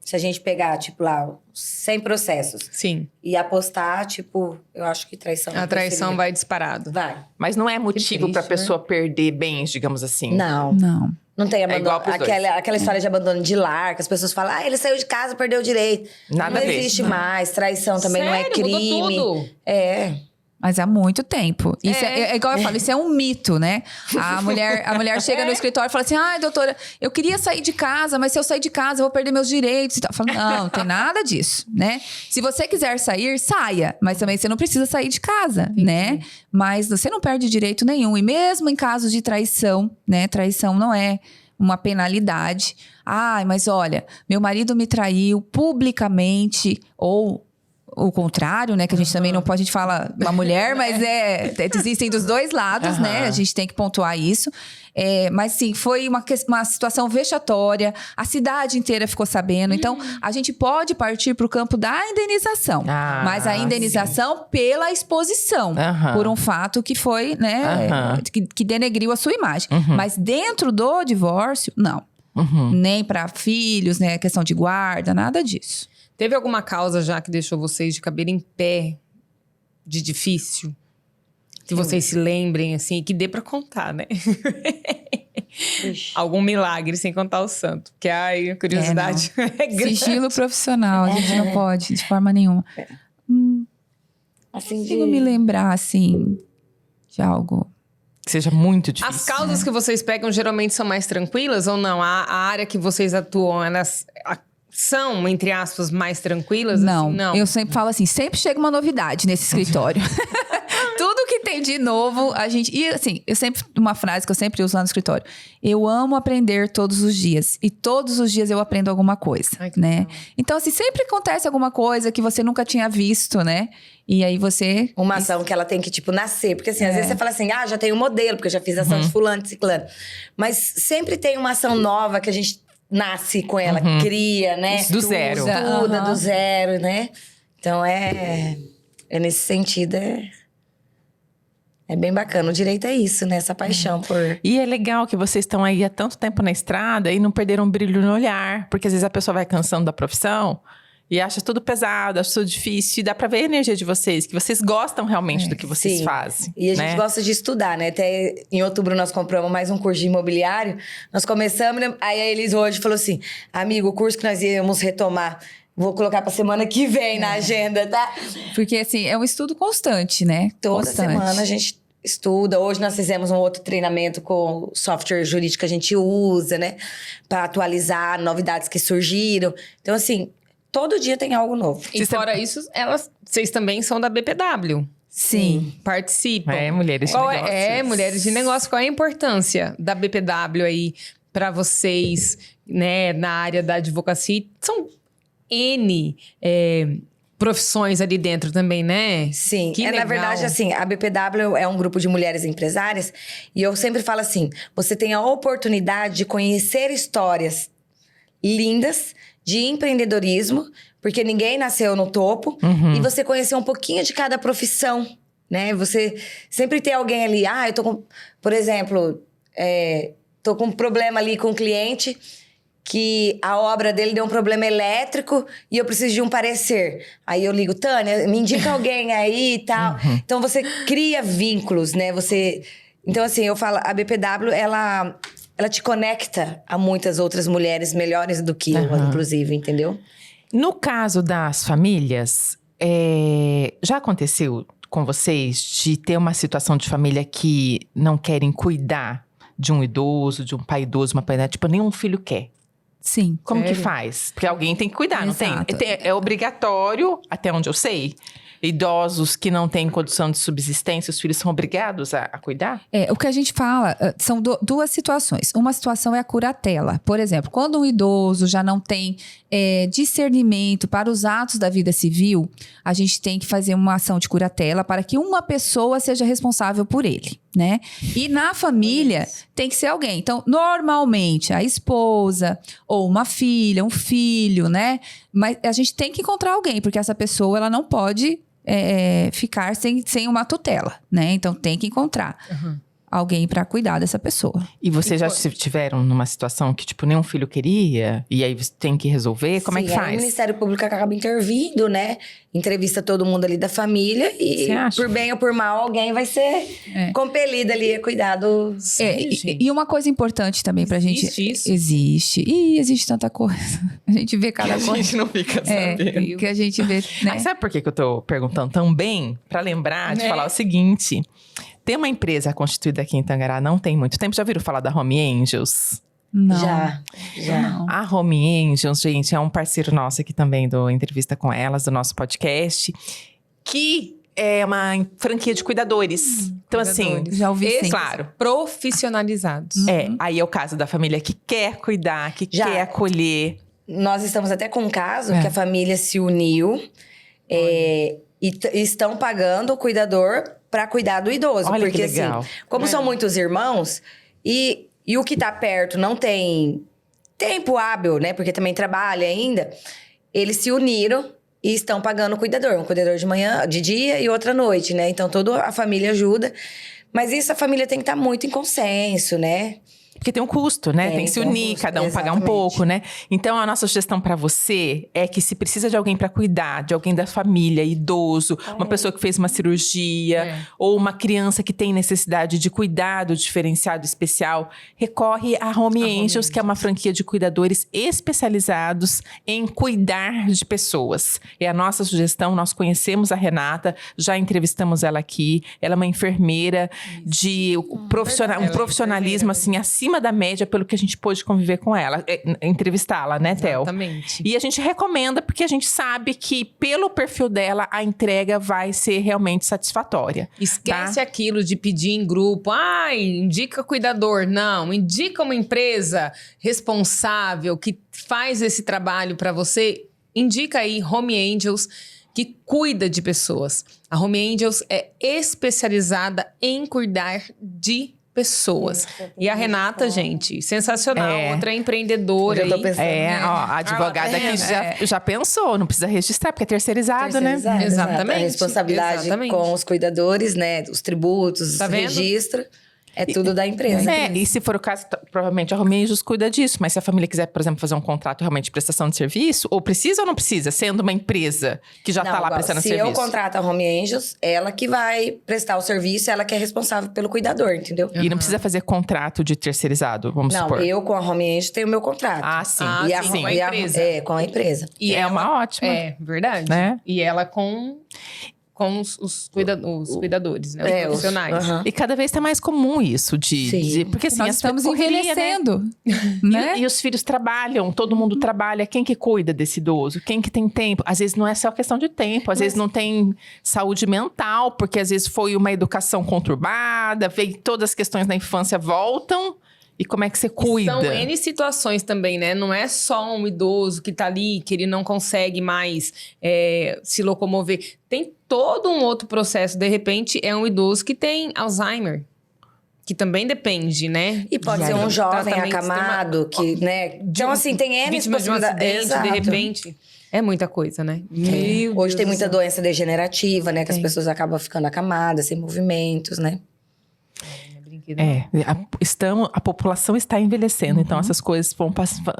Se a gente pegar, tipo, lá, 100 processos Sim. e apostar, tipo, eu acho que traição... A traição vai disparado. Vai. Mas não é motivo triste, pra pessoa perder bens, digamos assim. Não. Não. Não tem igual abandono. pros dois. Aquela história de abandono de lar, que as pessoas falam, ele saiu de casa, perdeu o direito. Nada não a ver. existe mais. Traição também não é Sério? crime. Mudou tudo? Mas há muito tempo. Isso é igual eu falo, isso é um mito, né? A mulher chega no escritório e fala assim, doutora, eu queria sair de casa, mas se eu sair de casa, eu vou perder meus direitos e tal. Eu falo, não tem nada disso, né? Se você quiser sair, saia. Mas também você não precisa sair de casa, né? Mas você não perde direito nenhum. E mesmo em casos de traição, né? Traição não é uma penalidade. Mas olha, meu marido me traiu publicamente ou... O contrário, né? Que a gente também não pode, a gente fala uma mulher, mas existem dos dois lados, né? A gente tem que pontuar isso. Mas sim, foi uma situação vexatória. A cidade inteira ficou sabendo. Então, a gente pode partir para o campo da indenização. Mas a indenização pela exposição. Por um fato que foi, né? Que denegriu a sua imagem. Mas dentro do divórcio, não. Nem para filhos, né? Questão de guarda, nada disso. Teve alguma causa já que deixou vocês de cabelo em pé, de difícil? Que vocês se lembrem, assim, que dê pra contar, né? Algum milagre, sem contar o santo. Porque, a curiosidade é grande. Sigilo profissional, a gente não pode, de forma nenhuma. Assim, Consigo me lembrar, assim, de algo... Que seja muito difícil. As causas que vocês pegam geralmente são mais tranquilas ou não? A área que vocês atuam, elas... São, entre aspas, mais tranquilas? Não, assim? Não. Eu sempre falo assim, sempre chega uma novidade nesse escritório. Tudo que tem de novo, a gente... E assim, uma frase que eu sempre uso lá no escritório. Eu amo aprender todos os dias. E todos os dias eu aprendo alguma coisa, né? Legal. Então, assim, sempre acontece alguma coisa que você nunca tinha visto, né? E aí você... Uma ação que ela tem que, tipo, nascer. Porque, assim, às vezes você fala assim, já tem um modelo, porque eu já fiz ação de fulano, de ciclano. Mas sempre tem uma ação nova que a gente... nasce com ela, cria, né? Do zero. Estuda do zero, né? Então, nesse sentido, é bem bacana. O direito é isso, né? Essa paixão por... E é legal que vocês estão aí há tanto tempo na estrada e não perderam um brilho no olhar. Porque às vezes a pessoa vai cansando da profissão E acha tudo pesado, acha tudo difícil. E dá pra ver a energia de vocês, que vocês gostam realmente do que vocês Sim. fazem. E a gente gosta de estudar, né? Até em outubro nós compramos mais um curso de imobiliário. Nós começamos, né? Aí a Elis hoje falou assim: amigo, o curso que nós íamos retomar, vou colocar pra semana que vem na agenda, tá? Porque, assim, é um estudo constante, né? Toda Constante. semana a gente estuda. Hoje nós fizemos um outro treinamento com o software jurídico que a gente usa, né? Pra atualizar novidades que surgiram. Então, assim, todo dia tem algo novo. E fora isso, vocês também são da BPW. Sim. Participam. Mulheres de Qual negócios. mulheres de negócio. Qual é a importância da BPW aí pra vocês, né, na área da advocacia? São N profissões ali dentro também, né? Sim, Que na legal. verdade, assim, a BPW é um grupo de mulheres empresárias e eu sempre falo assim, você tem a oportunidade de conhecer histórias lindas de empreendedorismo, porque ninguém nasceu no topo, e você conhecer um pouquinho de cada profissão, né? Você sempre tem alguém ali, eu tô com, por exemplo, tô com um problema ali com um cliente que a obra dele deu um problema elétrico e eu preciso de um parecer. Aí eu ligo, Tânia, me indica alguém aí e tal. Então, você cria vínculos, né? Então, assim, eu falo, a BPW, ela te conecta a muitas outras mulheres melhores do que eu, inclusive, entendeu? No caso das famílias, já aconteceu com vocês de ter uma situação de família que não querem cuidar de um idoso, de um pai idoso, uma pai idosa, tipo, nenhum filho quer? Sim. Como que Sério? faz? Porque alguém tem que cuidar, não Exato. tem? É obrigatório, até onde eu sei. Idosos que não têm condição de subsistência, os filhos são obrigados a cuidar? O que a gente fala são duas situações. Uma situação é a curatela. Por exemplo, quando um idoso já não tem discernimento para os atos da vida civil, a gente tem que fazer uma ação de curatela para que uma pessoa seja responsável por ele, né? E na família tem que ser alguém. Então, normalmente, a esposa ou uma filha, um filho, né? Mas a gente tem que encontrar alguém, porque essa pessoa ela não pode ficar sem uma tutela, né? Então tem que encontrar alguém para cuidar dessa pessoa. E vocês já estiveram numa situação que, tipo, nenhum filho queria? E aí você tem que resolver? Como é que Sim, aí faz? o Ministério Público acaba intervindo, né? Entrevista todo mundo ali da família e, Você acha? por bem ou por mal, alguém vai ser compelido ali a cuidar do... E uma coisa importante também pra gente... Existe isso? Existe. E existe tanta coisa. A gente vê cada coisa. A gente não fica sabendo. Que a gente vê, né? Aí sabe por que eu tô perguntando também? Pra lembrar de falar o seguinte. Tem uma empresa constituída aqui em Tangará, não tem muito tempo. Já viram falar da Home Angels? Não. Já. Não. A Home Angels, gente, é um parceiro nosso aqui também do Entrevista com Elas, do nosso podcast. Que é uma franquia de cuidadores. Então, assim... Já ouvi sim. Claro. Profissionalizados. Aí é o caso da família que quer cuidar, que Já. quer acolher. Nós estamos até com um caso que a família se uniu e estão pagando o cuidador para cuidar do idoso. Olha porque, que legal. assim, como são muitos irmãos e o que tá perto não tem tempo hábil, né? Porque também trabalha ainda. Eles se uniram e estão pagando o cuidador. Um cuidador de manhã, de dia e outra à noite, né? Então, toda a família ajuda. Mas isso a família tem que estar muito em consenso, né? Porque tem um custo, né? Tem que se tem um unir, custo, cada um pagar um exatamente. pouco, né? Então, a nossa sugestão pra você é que se precisa de alguém pra cuidar, de alguém da família, idoso, uma pessoa que fez uma cirurgia, ou uma criança que tem necessidade de cuidado diferenciado especial, recorre à Home Angels, que é uma franquia de cuidadores especializados em cuidar de pessoas. É a nossa sugestão, nós conhecemos a Renata, já entrevistamos ela aqui, ela é uma enfermeira de um profissionalismo, assim, acima da média pelo que a gente pôde conviver com ela, entrevistá-la, né, Theo? Exatamente. E a gente recomenda porque a gente sabe que pelo perfil dela a entrega vai ser realmente satisfatória. Esquece tá? aquilo de pedir em grupo. Indica cuidador. Não, indica uma empresa responsável que faz esse trabalho para você. Indica aí Home Angels, que cuida de pessoas. A Home Angels é especializada em cuidar de pessoas. E a Renata, gente, sensacional. Outra empreendedora Eu tô aí. pensando. A advogada aqui já pensou, não precisa registrar, porque é terceirizado, né? Terceirizado, exato. Exatamente, A responsabilidade exatamente. com os cuidadores, né? Os tributos, Tá o vendo? registro. É tudo da empresa. E se for o caso, provavelmente a Home Angels cuida disso. Mas se a família quiser, por exemplo, fazer um contrato realmente de prestação de serviço, ou precisa ou não precisa, sendo uma empresa que já tá lá igual, prestando se serviço? eu contrato a Home Angels, ela que vai prestar o serviço, ela que é responsável pelo cuidador, entendeu? E não precisa fazer contrato de terceirizado, vamos Não, supor. eu com a Home Angels tenho o meu contrato. Ah, sim. E a, sim, com a e a- empresa. com a empresa. E é ela- uma ótima. É, verdade. Né? E ela com os cuidadores, né? Os profissionais. aham. E cada vez tá mais comum isso Sim. porque assim, Nós as estamos correria, né? envelhecendo, né? E os filhos trabalham, todo mundo trabalha. Quem que cuida desse idoso? Quem que tem tempo? Às vezes não é só questão de tempo, às vezes não tem saúde mental, porque às vezes foi uma educação conturbada, veio todas as questões da infância voltam. E como é que você cuida? São N situações também, né? Não é só um idoso que tá ali, que ele não consegue mais se locomover. Tem todo um outro processo. De repente, é um idoso que tem Alzheimer. Que também depende, né? E pode E ser aí, um jovem tratamento acamado, que, né? Então, assim, tem N Vítima de um possibilidades. acidente, de Exato. repente. É muita coisa, né? Meu Hoje tem Deus muita do céu. doença degenerativa, né? Que as Tem. pessoas acabam ficando acamadas, sem movimentos, né? Não é brinquedo, não. A população está envelhecendo, então essas coisas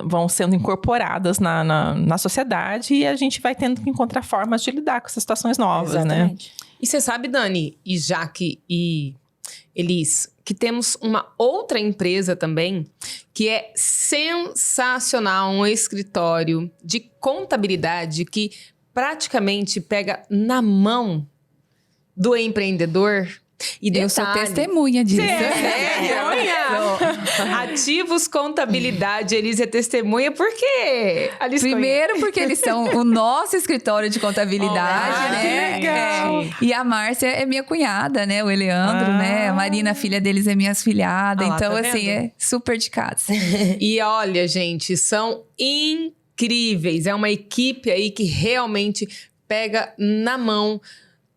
vão sendo incorporadas na sociedade e a gente vai tendo que encontrar formas de lidar com essas situações novas, né? Exatamente. E você sabe, Dani, e Jaque e Elis, que temos uma outra empresa também que é sensacional, um escritório de contabilidade que praticamente pega na mão do empreendedor. E Eu sou detalhe, testemunha disso. testemunha! Ativos Contabilidade, Elis é testemunha, por quê? Alice Primeiro porque eles são o nosso escritório de contabilidade, Ah, né? que legal. É. E a Márcia é minha cunhada, né? O Eleandro, né? A Marina, a filha deles, é minha afilhada. Ah lá, Então, tá assim, vendo? é super de casa. E olha, gente, são incríveis. É uma equipe aí que realmente pega na mão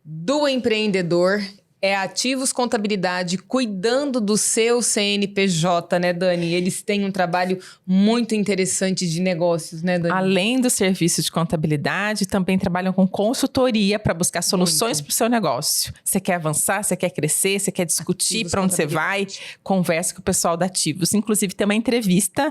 do empreendedor. É Ativos Contabilidade, cuidando do seu CNPJ, né, Dani? Eles têm um trabalho muito interessante de negócios, né, Dani? Além do serviço de contabilidade, também trabalham com consultoria para buscar soluções para o seu negócio. Você quer avançar, você quer crescer, você quer discutir Ativos para onde você vai, conversa com o pessoal da Ativos. Inclusive, tem uma entrevista,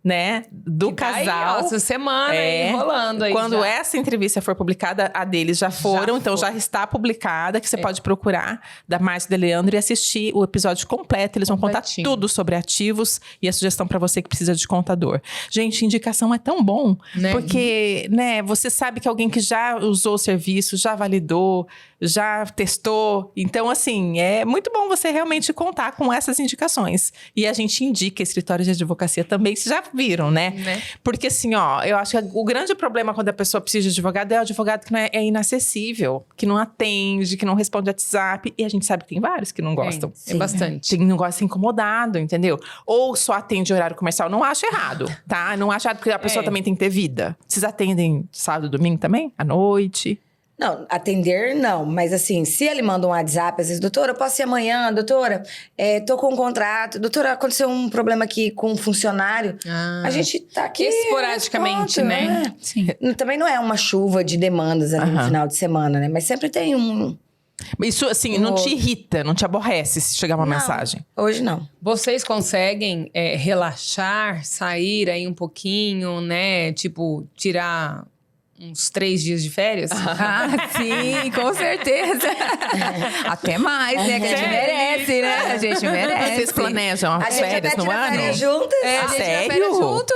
né, do Que tá aí, casal. ó, essa semana aí, rolando aí. Quando já. essa entrevista for publicada, a deles já foram, então já está publicada, que você pode procurar, da Márcia e do Leandro, e assistir o episódio completo. Eles vão contar Completinho. tudo sobre ativos e a sugestão para você que precisa de contador. Gente, indicação é tão bom, Né? porque, né, você sabe que alguém que já usou o serviço, já validou, já testou. Então, assim, é muito bom você realmente contar com essas indicações. E a gente indica escritório de advocacia também, vocês já viram, né? Porque assim, ó, eu acho que o grande problema quando a pessoa precisa de advogado é o advogado que não é inacessível, que não atende, que não responde WhatsApp. E a gente sabe que tem vários que não gostam. É bastante. Tem não gosta de ser incomodado, entendeu? Ou só atende horário comercial. Não acho errado, tá? Não acho errado, porque a pessoa também tem que ter vida. Vocês atendem sábado e domingo também? À noite? Não, atender não, mas assim, se ele manda um WhatsApp, às vezes, doutora, eu posso ir amanhã, doutora, tô com um contrato, doutora, aconteceu um problema aqui com um funcionário, a gente tá aqui... Esporadicamente, responde, né? Sim. Também não é uma chuva de demandas ali no final de semana, né? Mas sempre tem um... Isso, assim, não te irrita, não te aborrece se chegar uma Não, mensagem. Hoje não. Vocês conseguem relaxar, sair aí um pouquinho, né? Tipo, tirar uns 3 dias de férias? Ah, sim, com certeza. Até mais, né? Que a gente Sério? merece, né? A gente merece. Vocês planejam A as gente férias até no tira ano? férias juntas. É, a gente tira sério? férias junto.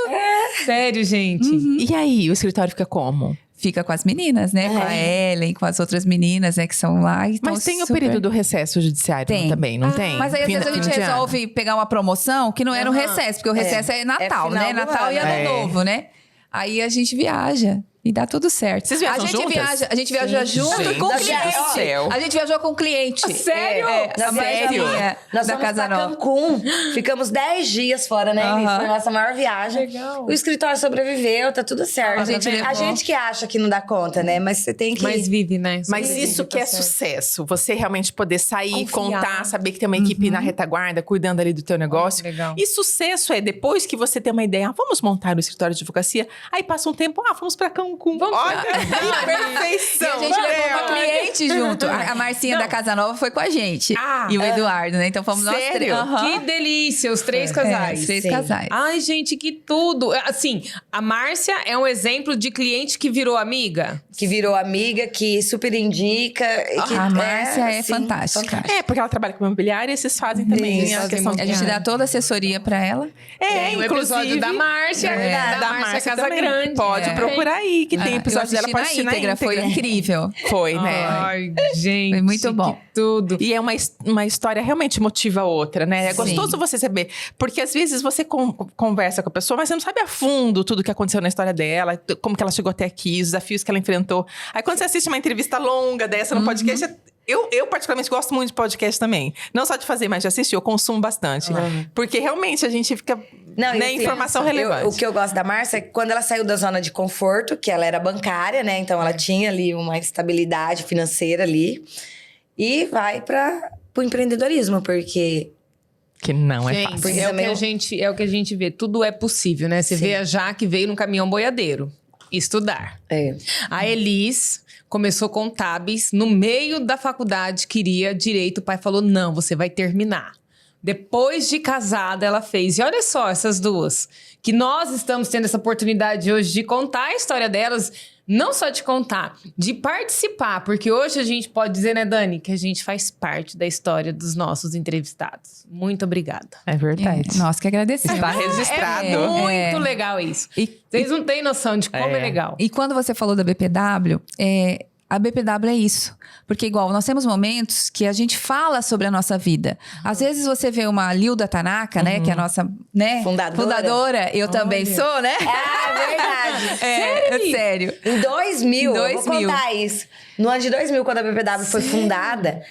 Sério, gente? E aí, o escritório fica como? Fica com as meninas, né? Com a Ellen, com as outras meninas, né? Que são lá. E Mas tão tem o super- período do recesso judiciário Tem. também, não tem? Mas aí, às vezes, a Fim gente de ano. resolve pegar uma promoção que não era um recesso, porque o recesso é Natal, final né? do Natal e ano. Ano Novo, né? Aí a gente viaja. E dá tudo certo. Vocês viajam a gente juntas? a gente viaja junto Gente com o do cliente. céu. A gente viajou com o cliente. Sério? A Sério? Maria Nós da fomos Casa pra Nova. Cancún. Ficamos 10 dias fora, né, Elis? Aham. Foi a nossa maior viagem. Legal. O escritório sobreviveu, tá tudo certo. A gente levou. a gente que acha que não dá conta, né? Mas você tem que... Mas vive, né? Mas Vive, isso tá que é certo. sucesso. Você realmente poder sair, Confiar. contar, saber que tem uma equipe na retaguarda, cuidando ali do teu negócio. legal. E sucesso é depois que você tem uma ideia, vamos montar o escritório de advocacia. Aí passa um tempo, vamos pra Cancún. feijão com... Vamos Olha, lá. que perfeição! E a gente levou uma Bel. cliente junto. A Marcinha Não. da Casa Nova foi com a gente. Ah, e o Eduardo, né? Então fomos nós Sério? três. Aham. Que delícia, os 3 É, casais. os 3 Sim. casais. Ai, gente, que tudo. Assim, a Márcia é um exemplo de cliente que virou amiga. Que virou amiga, que super indica. Que A Márcia é sim, fantástica. É, porque ela trabalha com imobiliária e esses fazem também Eles a fazem questão A gente dá toda a assessoria pra ela. É, Tem o episódio da Márcia, da Márcia Casagrande. Pode É. procurar aí, que tem Ah, episódio eu dela assisti pra na assistir íntegra, foi incrível. Foi, né? Ai, gente. Foi muito bom. Que tudo. E é uma história realmente motiva a outra, né? É Sim. gostoso você saber. Porque às vezes você conversa com a pessoa, mas você não sabe a fundo tudo que aconteceu na história dela, como que ela chegou até aqui, os desafios que ela enfrentou. Aí quando você assiste uma entrevista longa dessa no podcast, eu particularmente gosto muito de podcast também. Não só de fazer, mas de assistir, eu consumo bastante. Porque realmente a gente fica... Não, e né, assim, informação relevante. O que eu gosto da Márcia é que quando ela saiu da zona de conforto, que ela era bancária, né? Então ela tinha ali uma estabilidade financeira ali. E vai para o empreendedorismo, porque Que não é Gente, fácil. Porque é também o que a gente vê. Tudo é possível, né? Você Sim. vê a Jaque veio num caminhão boiadeiro estudar. A Elis começou contábeis no meio da faculdade, queria direito. O pai falou: não, você vai terminar. Depois de casada, ela fez. E olha só essas duas. Que nós estamos tendo essa oportunidade hoje de contar a história delas. Não só de contar, de participar. Porque hoje a gente pode dizer, né, Dani? Que a gente faz parte da história dos nossos entrevistados. Muito obrigada. É verdade. Nós que agradecemos. Está registrado. É muito É. legal isso. E, Vocês não têm noção de como é legal. e quando você falou da BPW, a BPW é isso. Porque, igual, nós temos momentos que a gente fala sobre a nossa vida. Às vezes você vê uma Lilda Tanaka, né? Que é a nossa, né? Fundadora. Eu também sou, né? Ah, verdade. Sério. Em 2000, Em eu vou 2000. contar isso. No ano de 2000, quando a BPW foi fundada,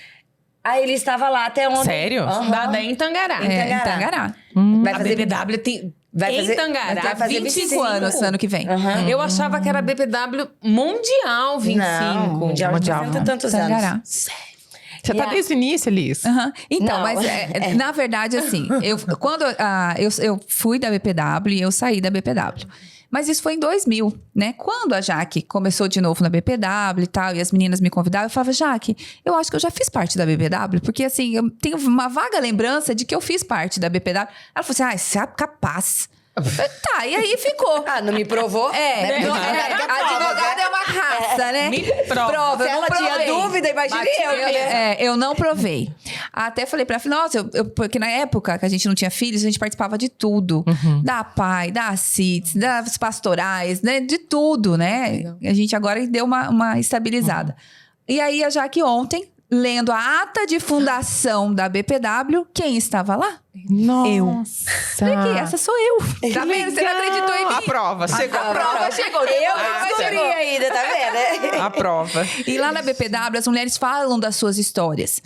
aí ele estava lá até ontem. Sério? Aham. Dada em Tangará. Em É, em Tangará. Tangará. Vai A fazer BPW tem... vai em fazer- Tangará, vai fazer 25 anos ano que vem. Aham. Eu achava que era BPW Mundial 25. Não, mundial, Mundial, de 60 e não. tantos Tangará. anos. Você tá desde o início, Liz? Aham. Então, Não. mas na verdade, assim, eu fui da BPW e eu saí da BPW. Mas isso foi em 2000, né? Quando a Jaque começou de novo na BPW e tal, e as meninas me convidavam, eu falava, Jaque, eu acho que eu já fiz parte da BPW, porque assim, eu tenho uma vaga lembrança de que eu fiz parte da BPW. Ela falou assim, você é capaz. Tá, e aí ficou. Ah, não me provou? É, Né? advogada é uma raça, né? Me prova. eu Se não ela tinha provei. dúvida, imagine eu. Né? Eu não provei. Até falei pra ela, nossa, porque na época que a gente não tinha filhos, a gente participava de tudo. Da PAI, da CITES, das pastorais, né? De tudo, né? Legal. A gente agora deu uma estabilizada. E aí, a Jaque ontem, lendo a ata de fundação da BPW, quem estava lá? Nossa. Falei, essa sou eu. Tá vendo? Você não acreditou em mim? A prova, chegou a prova. chegou. Eu mas descobri chegou. ainda, tá vendo? A prova. E lá na BPW, as mulheres falam das suas histórias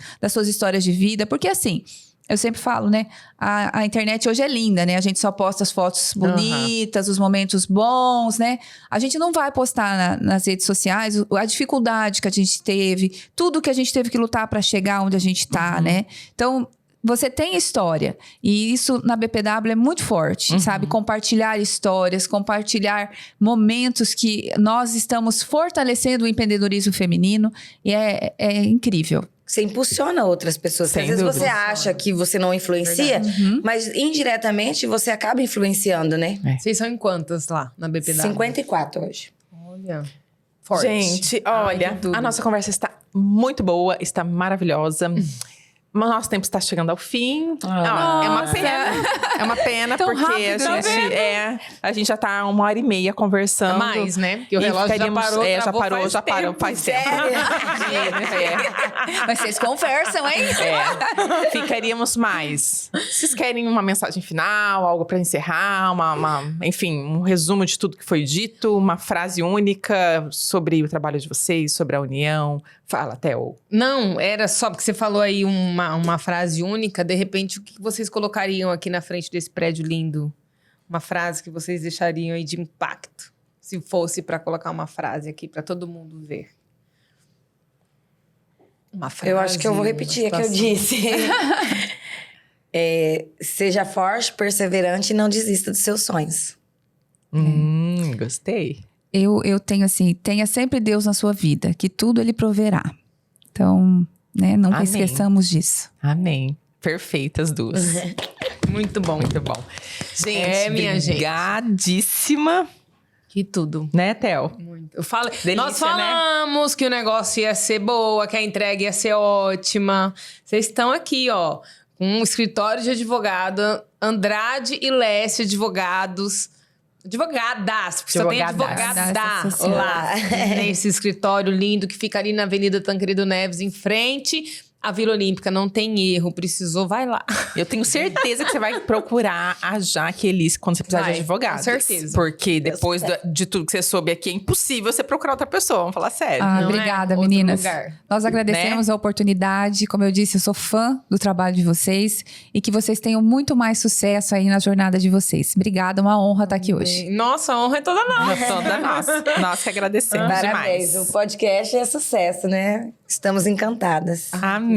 de vida, porque assim, eu sempre falo, né? A internet hoje é linda, né? A gente só posta as fotos bonitas, os momentos bons, né? A gente não vai postar nas redes sociais a dificuldade que a gente teve, tudo que a gente teve que lutar para chegar onde a gente tá, né? Então, você tem história. E isso na BPW é muito forte, sabe? Compartilhar histórias, compartilhar momentos que nós estamos fortalecendo o empreendedorismo feminino. E é incrível. Você impulsiona outras pessoas. Sem Às vezes dúvida. você acha que você não influencia, mas indiretamente você acaba influenciando, né? Vocês são em quantas lá na BPW? 54 hoje. Olha. Forte. Gente, Ai, olha, tem tudo. a nossa conversa está muito boa, está maravilhosa. Mas nosso tempo está chegando ao fim. É uma pena. É uma pena, Tão porque rápido, a gente já tá 1h30 conversando. Mais, né? Porque o E relógio já ficaríamos- parou, já travou parou, faz já parou, tempo. faz tempo. Mas vocês conversam, hein? Ficaríamos mais. Vocês querem uma mensagem final, algo para encerrar, enfim, um resumo de tudo que foi dito, uma frase única sobre o trabalho de vocês, sobre a união? Fala, Theo. Não, era só porque você falou aí uma frase única. De repente, o que vocês colocariam aqui na frente desse prédio lindo? Uma frase que vocês deixariam aí de impacto. Se fosse para colocar uma frase aqui para todo mundo ver. Uma frase. Eu acho que eu vou repetir a que eu disse. Seja forte, perseverante e não desista dos seus sonhos. Gostei. Eu tenho assim, tenha sempre Deus na sua vida, que tudo Ele proverá. Então, né, nunca Amém. esqueçamos disso. Amém. Perfeitas duas. Muito bom. Muito bom. Gente, minha gente. obrigadíssima. Que tudo. Né, Theo? Muito. Eu falei, Delícia, nós falamos que o negócio ia ser boa, que a entrega ia ser ótima. Vocês estão aqui, ó, com um escritório de advogado, Andrade e Lécia Advogados. Advogadas, porque só tem Advogadas. advogada Nossa lá. Nesse escritório lindo que fica ali na Avenida Tancredo Neves, em frente à Vila Olímpica. Não tem erro, precisou, vai lá. Eu tenho certeza que você vai procurar a Jaque Elis quando você precisar Vai, de advogado. com certeza. Porque depois de tudo que você soube aqui, é impossível você procurar outra pessoa. Vamos falar sério. Ah, Não é obrigada, outro meninas. lugar. Nós agradecemos a oportunidade. Como eu disse, eu sou fã do trabalho de vocês e que vocês tenham muito mais sucesso aí na jornada de vocês. Obrigada, uma honra estar aqui hoje. Nossa, a honra é toda nossa. Toda nossa. Nós que agradecemos Parabéns. demais. O podcast é sucesso, né? Estamos encantadas. Amém.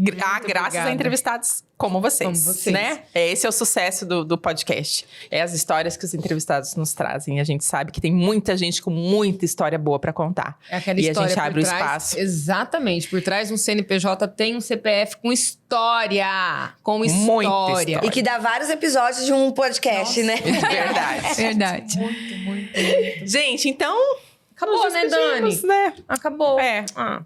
Graças obrigada. a entrevistados como vocês, Como vocês. né? Esse é o sucesso do podcast. É as histórias que os entrevistados nos trazem. A gente sabe que tem muita gente com muita história boa pra contar. É aquela E a história gente por abre o trás, espaço. Exatamente. Por trás de um CNPJ tem um CPF com história. Com Muita história. história. E que dá vários episódios de um podcast, né? De verdade. Verdade. Gente, então. Acabou, nos né, despedimos, Dani? né? Acabou. É.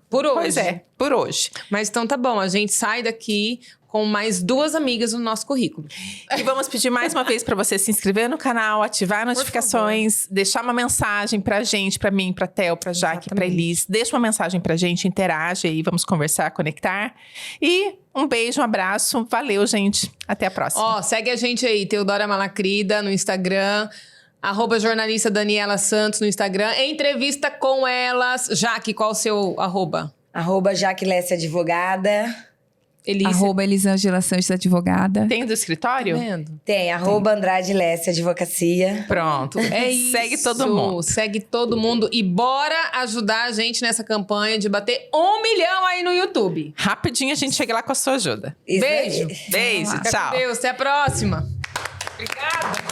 Por hoje. Pois é, por hoje. Mas então tá bom. A gente sai daqui com mais 2 amigas no nosso currículo. E vamos pedir mais uma vez pra você se inscrever no canal, ativar notificações, deixar uma mensagem pra gente, pra mim, pra Theo, pra Jaque, pra Exatamente. Elis. Deixa uma mensagem pra gente, interage aí, vamos conversar, conectar. E um beijo, um abraço. Valeu, gente. Até a próxima. Ó, segue a gente aí, Teodora Malacrida no Instagram. @jornalista Daniela Santos no Instagram. Entrevista com elas. Jaque, qual o seu @? @Jaque Lécia Advogada. Elise. @Elisângela Santos Advogada. Tem do escritório? Tá vendo? Tem, @Andrade Lécia Advocacia. Pronto. É isso. Segue todo mundo. Segue todo mundo. E bora ajudar a gente nessa campanha de bater 1 milhão aí no YouTube. Rapidinho a gente chega lá com a sua ajuda. Isso aí. Beijo. Beijo, Fica tchau. com Deus. Até a próxima. Obrigada.